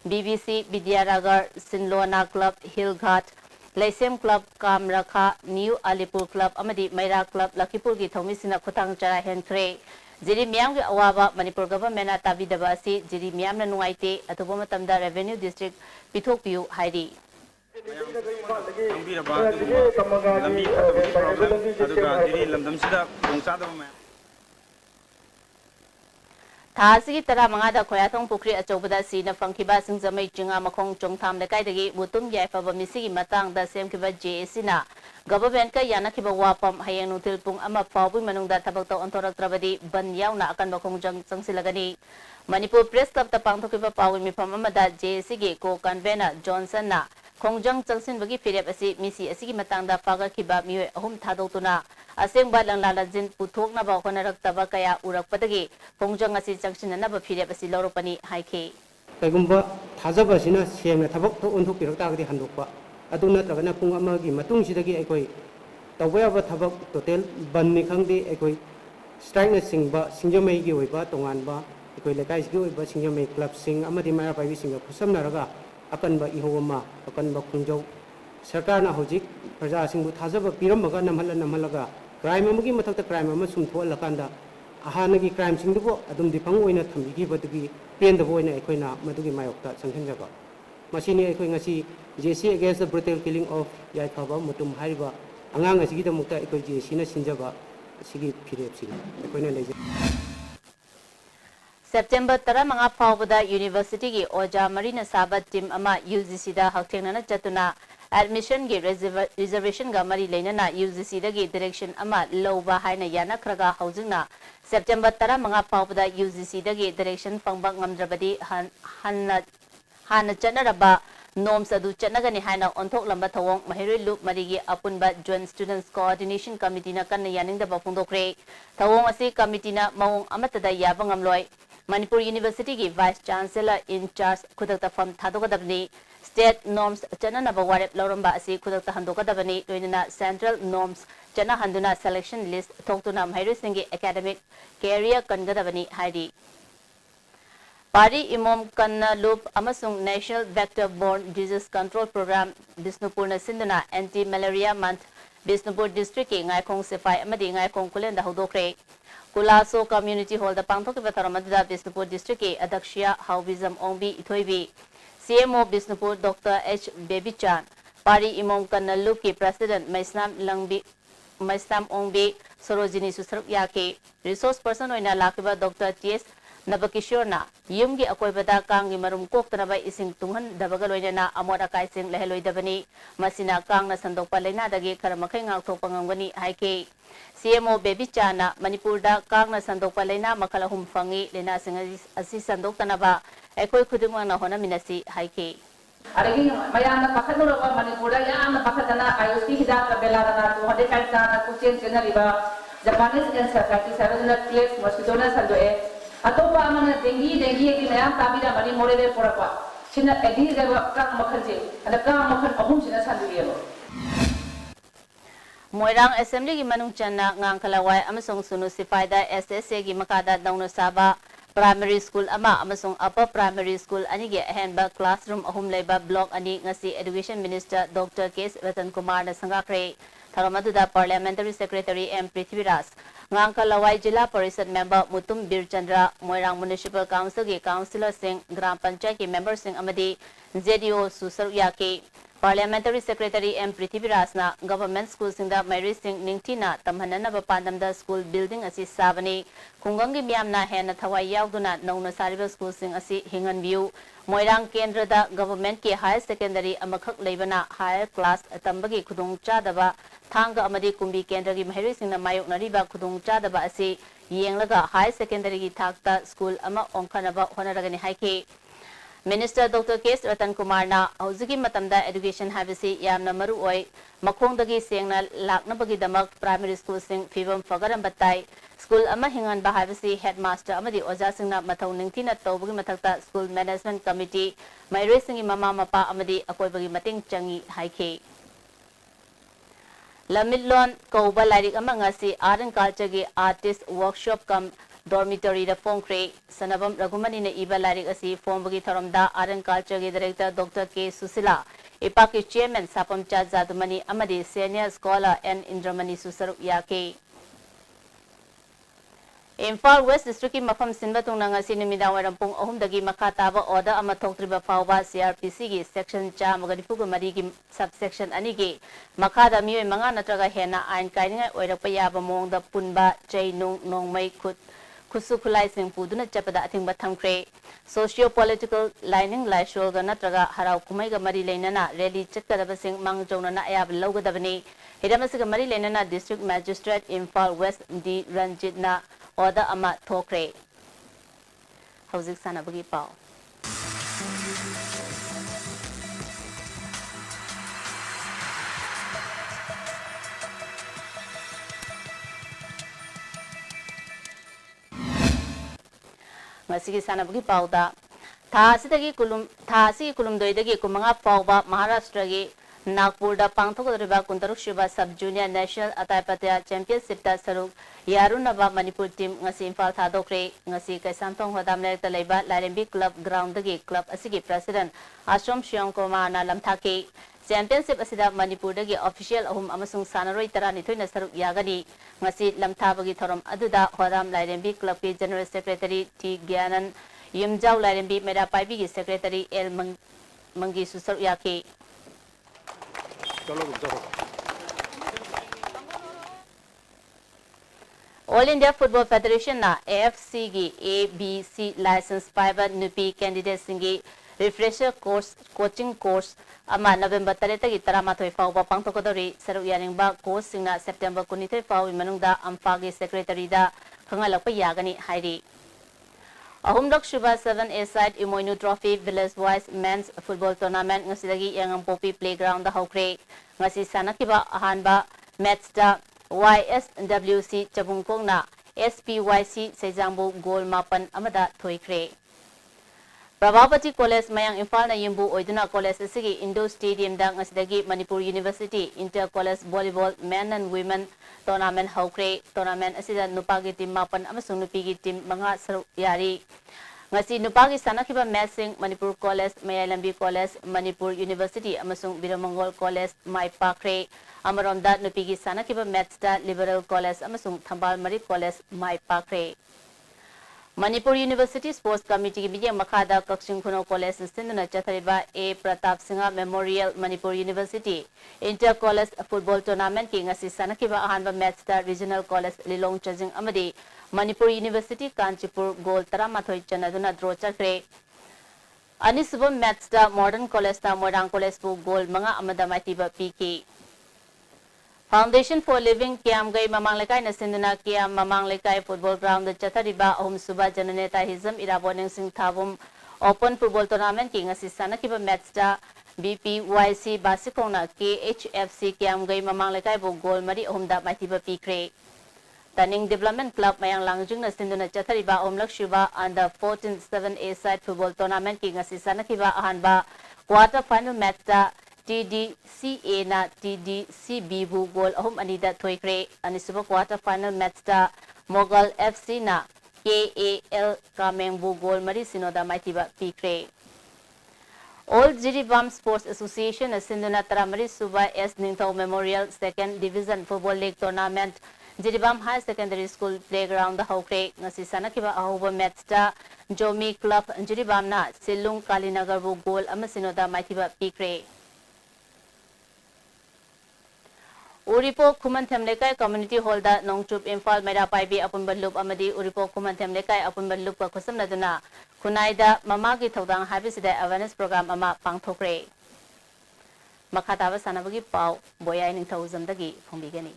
बीबीसी विद्यानगर सिनलोना क्लब हिल घाट लेसेम क्लब कामरखा न्यू अलीपुर क्लब अमदि मैरा क्लब लखीपुर की थौमिसिना खुतांग चरा हेनख्रे जिरी मियाम के अवाबा मणिपुर गवर्नमेंट ताबीदबा असि जिरी मियाम न नुंगाइते अथुबो मतमदा रेवेन्यू डिस्ट्रिक्ट पिथोकपियु हाइरी थासी तरा मंगादा खोयाथों पुखरी अचौबदा सीना फंखिबा सिंजमै चिंगा मखोंग चोंगथाम लेकाइदगी मुतुम याइफबा मिसिगी मतंगदा सेमखिबा जेएसीना गवर्नमेंट का यानखिबा वापम हयेंग नुथिल पुंग अमा फावबुई मनुंगदा थबक्ता ओंथोरक्त्रबदी बन यावना अकन बखोंजंग चंगसिलगनी मणिपुर प्रेस क्लब ता पांगथोकिबा पावुई मिफम अमदा जेएसी गे को कन्वेनर जॉनसन ना खोंजंग चंगसिनबगी फिरेप असि मिसी असिगी मतंगदा फागखिबा मियोय अहुम थादोतुना asengba langlala jin puthoknaba honaraktaba kaya urakpadagi khongjang asi changsinanaba phirep asi lorupani haike kaigumba thajabasina semna thabak to onthokpirakta handokpa adu natragana pung amagi matungsidagi aikoi tawayaba thabak total banni khangdi aikoi strike na singba singjamai gi oiba tonganba aikoi lekai gi oiba singjamai club sing amadi maya pai singa khusamnaraga akanba ihowama akanba khungjau सरकार ना होजिक प्रजा सिंगु थाजब पिरमगा नमहलागा crime अमगी मथक्ता क्राइम अम सुम थोलकांदा अहानगी क्राइम सिंगदुबो अदुम दिफंग ओइना थम्बिगी बदुगी पेंदबो ओइना एखोइना मदुगी मायोक्ता संखनजबा मसिनी एखोइ ngasi JC against the brutal killing of Yaiphaba Mutum हाइबा अंगांग असिगी दमुक्ता एखोइ जेसी ना सिंजबा सिगी फिरेपसि एखोइना लेजे September 15 फाउबदा यूनिवर्सिटी की ओजा मरीना साबा टीम अमा UGC दा हक्थेंगना चतुना admission gi reservation ga mari leinana UGC dagi direction ama loba haina yana khraga haujingna September 15 faubda UGC dagi direction fangbak ngamdrabadi hana chanaraba norms adu chanagani haina onthok lamba thawong mahiroi loop marigi apunba joint students coordination committee na kanna yaningda ba phungdokre thawong asi committee na mawong amatada yaba ngamloi Manipur University ki vice chancellor in charge khudakta fam thadogadabni State norms chana na bawarep loramba asi khudakta handokadabani toinana central norms chana handuna selection list thoktuna mhairu singi academic career kangadabani hairi Pari imom kanna loop amasung national vector borne disease control program Bisnupur na sinduna anti malaria month Bisnupur district ki ngaikong sifai amadi ngaikong kulen da hodokre Kulaso community hall da pangthok ba tharamada Bisnupur district ki adakshiya hawizam ongbi ithoibi CMO Bisnupur Dr. H. Bebichan, Pari Imom Kanaluk ki President Maislam Ongbi Sorojini Susruk Yaki, Resource Person Oina Lakiba Dr. T.S. Nabakishorna, Yumgi Akoibada Kangi Marum Koktanaba Ising Tungan Dabagaloina Amora Kaising Leheloi Dabani, Masina Kang na Sandokpa Lena Dagi Karamaking Topangangani Haike. CMO Bebichana, Manipurda Kang na Sandokpa Lena Makalahum Fangi, Lena Sing Asi Sandok Tanaba, Ekoi Kudumang na Hona Minasi Haike. Arigi mayamna pakhatnura Manipura yamna pakhatana ISTV hidaka belarana 205 na kuchen generiba Japanese encephalitis na place mosquito na sandoe atopa amana dengue gi mayam tabira mani morede porapa sina edi ga kang makhaje ada kang makhan ahum sina sanduyelo Moirang Assembly ki manung channa ngang kalawai amasong sunu sifaida SSA ki makada dauna saba primary school ama amasong upper primary school ani ge ahenba classroom ahum leba block ani ngasi education minister Dr. K. Ratan Kumar na sangakre tharamadda parliamentary secretary M. Prithviraj ngang kalawai jila parishad member Mutum Bir Chandra Moirang municipal council ki councillor sing gram panchayat ki member sing amadi ZDO Susar Yaki Parliamentary Secretary M. Prithviraj na government school singda Mary Singh Ningtina tamhanana bapandamda school building asi sabani kungangi miyamna hena thawai yauduna nauna sariba school sing asi hingan view Moirang Kendra da government ki higher secondary amakhak leibana higher class tambagi khudung chadaba thanga amadi kumbi kendra gi Mary Singh na mayok nariba khudung chadaba asi yenglaga higher secondary gi thakta school ama ongkhanaba honaragani haike Minister Dr. K. Ratan Kumar na hauzuki matamda education habisi yamna maru oi makhongdagi sengna laknabagi damak primary school sing fibam fagaram batai school ama hingan ba habisi headmaster amadi oja singna mathau ningthina tawbagi mathakta school management committee maire singi mama mapa amadi akoibagi mating changi haike Lamidlon kauba lairik ama ngasi art and culture gi artist workshop kam dormitory da Fongkre Sanabam Ragumani na iba larik asi Fombagi Tharamda Art and Culture gi Director Dr. K. Susila Ipaki Chairman Sapam Chad Zadumani Amadi Senior Scholar N. Indramani Susar Yake Imphal West District ki mafam sinbatung na ngasi numidang warampung ahumdagi makataba order ama thoktriba fawba CRPC gi section cha magadipuga mari gi subsection ani gi makada miyoy mga natraga hena ain kaininga oirakpa yaba mongda punba chay nung nongmay Kusukulai sing puduna chapada atingba thamkre socio-political lining laishol ga natraga harau kumai ga mari leinana rally chatkadaba sing mangjona na ayab lawgadabani hidamasiga mari leinana district magistrate Imphal West di Ranjit na order ama thokre hauzik sanabagi pau ngasi sanabagi pauda tha asidagi kulumdoi kumanga pauba Maharashtra gi Nagpur da pangthokriba kuntaruk shuba sub junior national ataipatia championship ta saruk yarunaba Manipur team ngasi Imphal thadokre ngasi Kaisantong hodam lek ta leiba Lairembi club ground dagi club asigi president Ashom Shyam Kumar na lamthaki championship asida Manipur dagi official ahum amasung sanaroi tarani thoina saruk yagani ngasi lamthabagi thorom aduda hodam Lairembi club ki general secretary T Gyanan Yumjau Lairembi Meda Paibi ki secretary L Mangi susaruk yaki All India Football Federation na AFC gi ABC license paiba nupi candidates singi refresher course coaching course ama November 3 gi taramathoi fauba pangthokodori saruk yaningba course singna September 19 faubi manungda amfa gi secretary da khangalakpa yagani hairi Ahumlok Shuba 7A side Imoinu Trophy Village Boys Men's Football Tournament ngasidagi Yangam Popi Playground da hokre ngasi sanakiba ahanba match da YSWC Chabungkong na SPYC Sejangbu goal mapan amada thoikre Prabhapati College Mayang Imphal na yimbu oiduna college asigi Indo Stadium da ngasidagi Manipur University Inter College Volleyball Men and Women Tournament hokre tournament asida nupagi team mapan amasung nupigi team mga saruk yari ngasi nupagi sanakiba matching Manipur College Mayalambi College Manipur University amasung Biramangol College Mai Pakre amaronda nupigi sanakiba match da Liberal College amasung Thambal Mari College Mai Pakre Manipur University Sports Committee ki bijang makada Kaksing Kuno College sinduna chathariba A Pratap Singha Memorial Manipur University Inter College Football Tournament ki ngasi sanakiba ahanba match da Regional College Lilong Chajing amadi Manipur University Kanchipur goal taramathoi chanaduna draw chakre anisubam match da Modern College da Modang College pu goal manga amada maitiba piki Foundation for Living Kiam Gai Mamang Lekai na sinduna Kiam Mamang Lekai Football Ground da chathariba ahum suba jananeta hizam iraboning sing thabum Open Football Tournament ki ngasi sanakiba match da BPYC Basikong na KHFC Kiam Gai Mamang Lekai pu goal mari ahum da maitiba pikre Taning Development Club Mayang Langjung na sinduna chathariba Omlak Shuba under 14 7A side football tournament ki ngasi sanakiba ahanba quarter final match da TDCA na TDCB bu goal ahum anida thoikre anisuba quarter final match da Mogal FC na KAL Kameng bu goal mari sinoda maitiba pikre Old Jiribam Sports Association na sinduna taramari suba S Ningthau Memorial Second Division Football League Tournament Jiribam High Secondary School Playground da hokre ngasi sanakiba ahuba match da Jomi Club Jiribam na Silung Kalinagar bu goal amasinoda maitiba pikre Uripo Kumantem Lekai Community Hall da Nongchup Imphal Meda Paibi Apunbalup Amadi Uripo Kumantem Lekai Apunbalup ka kusam naduna Kunaida Mamagi Thodang Habisida Awareness Program ama pangthokre Makhataba sanabagi pau boyai ningthau dagi phongbigani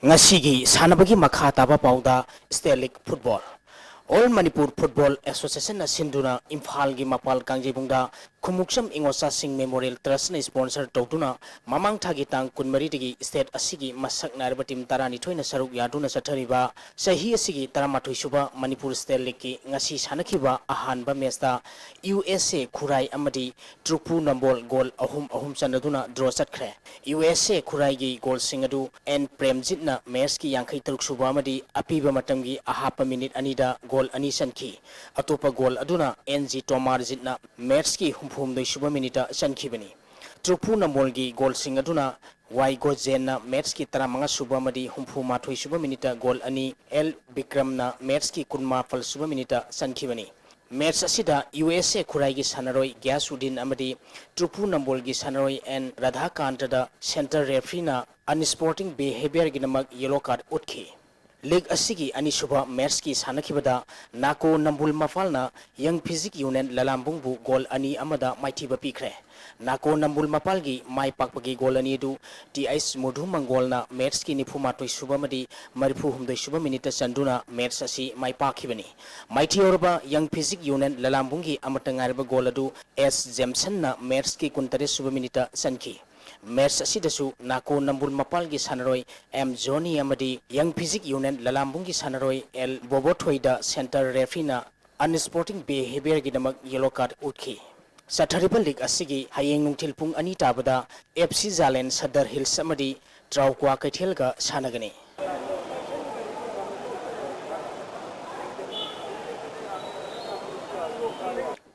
Ngasigi sanabagi makhataba pauda State League Football All Manipur Football Association na sinduna Imphal gi mapal kangjibungda Khumuksam Ingosa Singh Memorial Trust na sponsor tawtuna mamang thagi tang kunmari digi state asigi masak narba team tarani thoina saruk yaduna sathariba sahi asigi taramathoi suba Manipur State League ki ngasi sanakiba ahanba matchda USA Khurai amadi Trupu Nambol goal ahum chanaduna draw chatkre USA Khurai gi goal singadu N Premjit na match ki 53 suba amadi apiba matamgi ahapa minute anida goal ani sanki atopa goal aduna NG Tomar jitna match ki humphum doi suba minute sankibani Trupu Nambol gi goal singaduna Y Gojen na match ki taramanga suba madi humpu mathoi suba minute goal ani L Bikram na match ki kunma fal suba minute sankibani match asida USA Khurai gi sanaroi Gyasudin amadi Trupu Nambol gi sanaroi N Radhakant da center referee na unsporting behavior gi namak yellow card utkhi League asigi ani suba match ki sanakibada Nako Nambul Mafalna Young Physic Union Lalambung bu goal ani amada maithiba pikre Nako Nambul Mapalgi mai pakpagi goal ani du TIS Modhu Mangol na match ki nifuma toi suba madi marifu humdoi suba minute sanduna match asi mai pakhibani maiti orba Young Physic Union Lalambungi amatangarba goal adu S Jameson na match ki 23 suba minute sanki match asidasu Nako Nambul Mapalgi sanaroi M Johnny amadi Young Physic Union Lalambungi sanaroi L Bobothoida center referee na unsporting behavior gidamak yellow card utki sathariba league asigi hayeng nungthil pung ani tabada FC Zalen Sadar Hills amadi Traukwa Kaithelga sanagani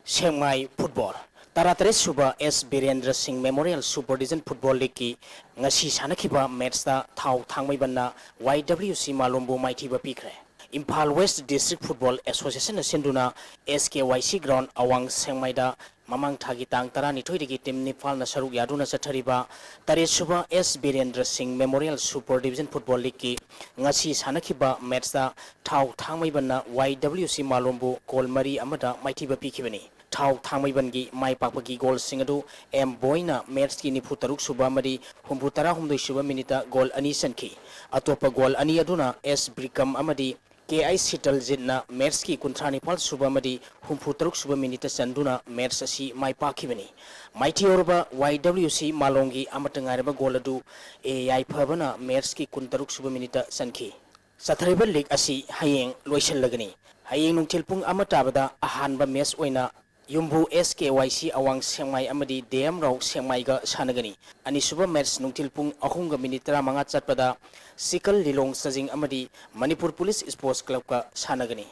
Sengmai football Taratare Suba S Birendra Singh Memorial Super Division Football League ki ngasi sanakiba match da thau thangmai banna YWC Malombo Maithiba pikre Imphal West District Football Association senduna SKYC ground awang sengmaida mamang thagi tang tarani thoidagi team Nepal na saruk yaduna sathariba tare suba S Birendra Singh Memorial Super Division Football League ki ngasi sanakiba match da thau thangmai banna YWC Malombo Kolmari amada Maithiba pikibani thau thangmaibangi mai pakpagi goal singadu M Boyna match ki nifu taruk suba mari humbu tara humdoi suba minita goal ani sanki atopa goal ani aduna S Brikam amadi KI Sital Jinna match ki kunthani pal suba mari humbu taruk suba minita sanduna match asi mai pakibani Mighty Orba YWC Malongi amatangareba goal adu AI phabana match ki kuntaruk suba minita sanki Sathariba League asi hayeng loisal lagani hayeng nungthilpung amatabada ahanba match oina Yumbu SKYC awang sengmai amadi DM Rau sengmai ga sanagani ani suba match nungtilpung ahunga minitra manga chatpada Sikal Lilong Sajing amadi Manipur Police Sports Club ka sanagani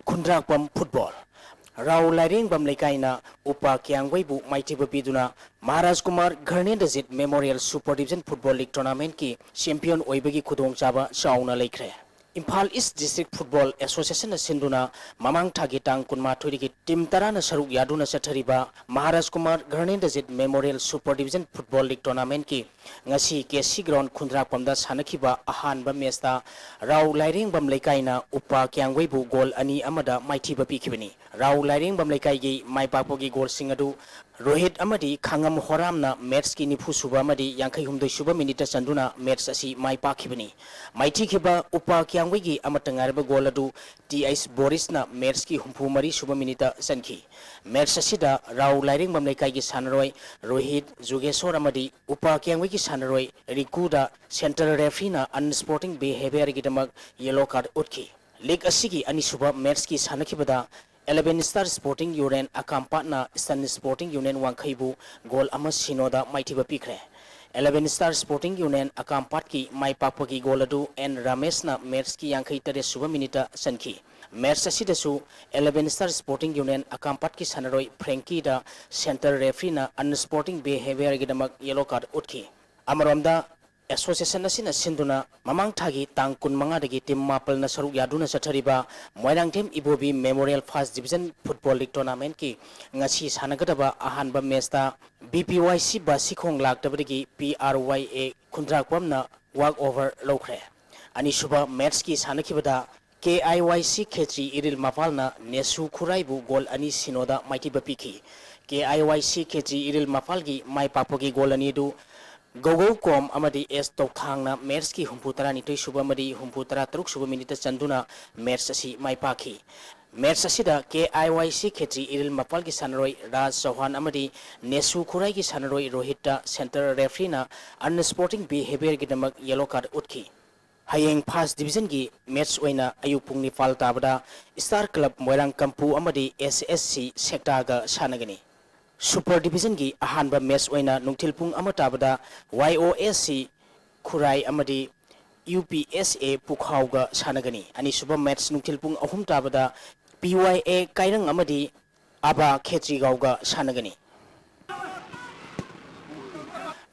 Kundrakpam football Rau Lairing Bam Lekaina Upa Kyangwaibu Maitiba Biduna Maharaj Kumar Gharnendajit Memorial Super Division Football League Tournament ki champion oibagi khudong chaba chauna leikre Imphal East District Football Association sinduna mamang thagi tang kunma thoidigi team tarana saruk yaduna sathariba Maharaj Kumar Gharnendajit Memorial Super Division Football League Tournament ki ngasi KC Ground Khundrakpamda sanakhiba ahanba match da Rau Lairing Bam Lekaina Upa Kyangwaibu goal ani amada maithiba pikibani Rau Lairing Bam Lekai gi maipakpogi goal singadu Rohit amadi Khangam Horamna match ki nifu suba amadi yankhai humdoi suba minita sanduna match asi maipakibani maiti khiba Upa Kyangwigi amatangarba goal adu TS Boris na match ki humpu mari suba minita sanki match asida Rau Lairing Bam Lekai gi sanaroi Rohit Jugeshwar amadi Upa Kyangwigi sanaroi Rikuda center referee na unsporting behavior gi damak yellow card utki league asigi ani suba match ki sanakibada 11 Star Sporting Union Akampatna Sun Sporting Union Wangkhaibu goal ama sinoda maithiba pikre 11 Star Sporting Union Akampat ki maipakpagi goal adu N Ramesh na match ki yankhai tare suba minita sanki match asidasu 11 Star Sporting Union Akampat ki sanaroi Frankie da center referee na unsporting behavior gi damak yellow card utki amaromda Association asina sinduna mamang thagi tang kun manga dagi team mapal na saruk yaduna sathariba Moirang team Ibobi Memorial First Division Football League Tournament ki ngasi sanagadaba ahanba match da BPYC Basikhong laktabadagi PRYA Khundrakpam na walk over lokre ani suba match ki sanakibada KIYC Khetri Iril Mapal na Nesu Khuraibu goal ani sinoda maitiba piki KIYC Khetri Iril Mapal gi mai papogi goal ani du Gogo Kom amadi S Tokthang na match ki humputara nitoi suba amadi humputara taruk suba minita chanduna match asi mai pakhi match asida KIYC Khetri Iril Mapal ki sanaroi Raj Chauhan amadi Nesu Khurai ki sanaroi Rohita center referee na unsporting behavior gi damak yellow card utki Hayeng First Division gi match oina ayupung ni fal tabada Star Club Moirang Kampu amadi SSC sector ga sanagani Super Division gi ahanba match oina nungthilpung amatabada YOSC Khurai amadi UPSA Pukhau ga sanagani ani suba match nungthilpung ahum tabada PYA Kairang amadi Aba Khetri Gau ga sanagani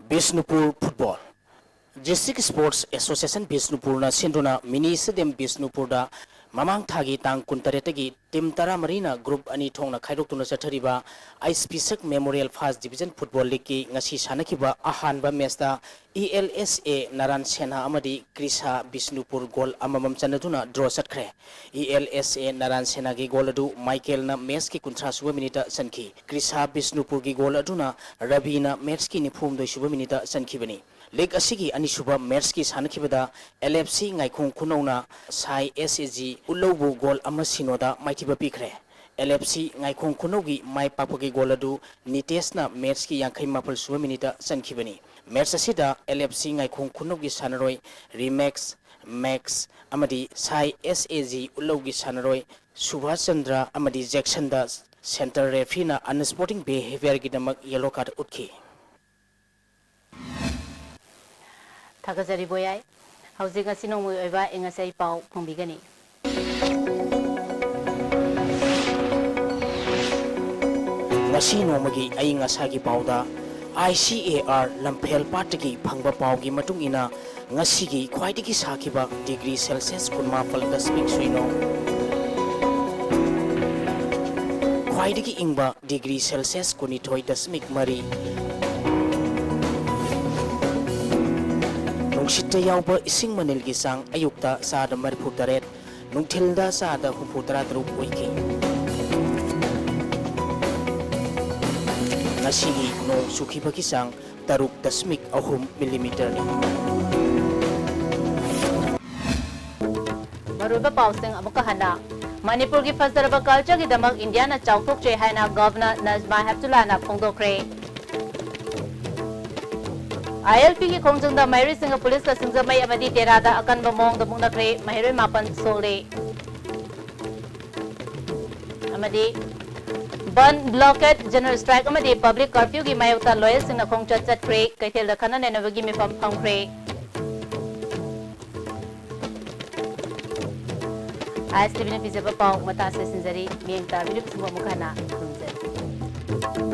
Bisnupur Football District Sports Association Bisnupur na sinduna mini stadium Bisnupur da mamang thagi tang kuntaretagi team tara marina group ani thongna khairokuna sathariba ISPSC Memorial First Division Football League ki ngasi sanakiba ahanba match da ELSA Naran Sena amadi Krisa Bisnupur goal amamam chanaduna draw satkre ELSA Naran Sena gi goal adu Michael na match ki kunthra suba minita sanki Krisa Bisnupur gi goal aduna Ravi na match ki nifum doi suba minita sanki bani League asigi ani suba match ki sanakibada LFC Ngaikhong Khunona Sai SAG Ulobu goal ama sinoda maitiba pikre LFC Ngaikhong Khunogi mai papagi goal adu Nitesh na match ki yankhai mapal suba minita sankibani match asida LFC Ngaikhong Khunogi sanaroi Remax Max amadi Sai SAG ulogi sanaroi Subhash Chandra amadi Jackson da center referee na unsporting behavior gi damak yellow card utki. Thagazari boyai hauji ga sinong moi oiba engasai pau phongbigani. Ngasi nomagi aying asagi pauda ICAR Lampel Patagi Pangba Paugi Matung ina Ngasigi Kwaitiki Sakiba degree Celsius Kunmapal Dasmik Suino Kwaitiki Ingba degree Celsius Kunitoi Dasmik Mari Nungshita Yauba Ising Manil Gisang Ayukta Sada Mariputaret Nungtilda Sada Humputara Drup Wiki Ngasigi no suki bakisang taruk dasmik ahum millimeter ni. Maruba pausing amukahana. Manipur ki fazaraba culture ki damak India na chautok che hai na Governor Najma Heptullah na phongdokre. ILP ki khongjung da Mairi Singh police ka singjamai amadi terada akan bamong da mungdakre mahiroi mapan sole. Amadi Ban blockade general strike amadi public curfew gi mayokta loyal singna khongchat chatkhre kaithel da khana nenabagi mifam phangkhre ISTV ne pizaba pau mata se sinjari miengta video sumba mukhana khunjari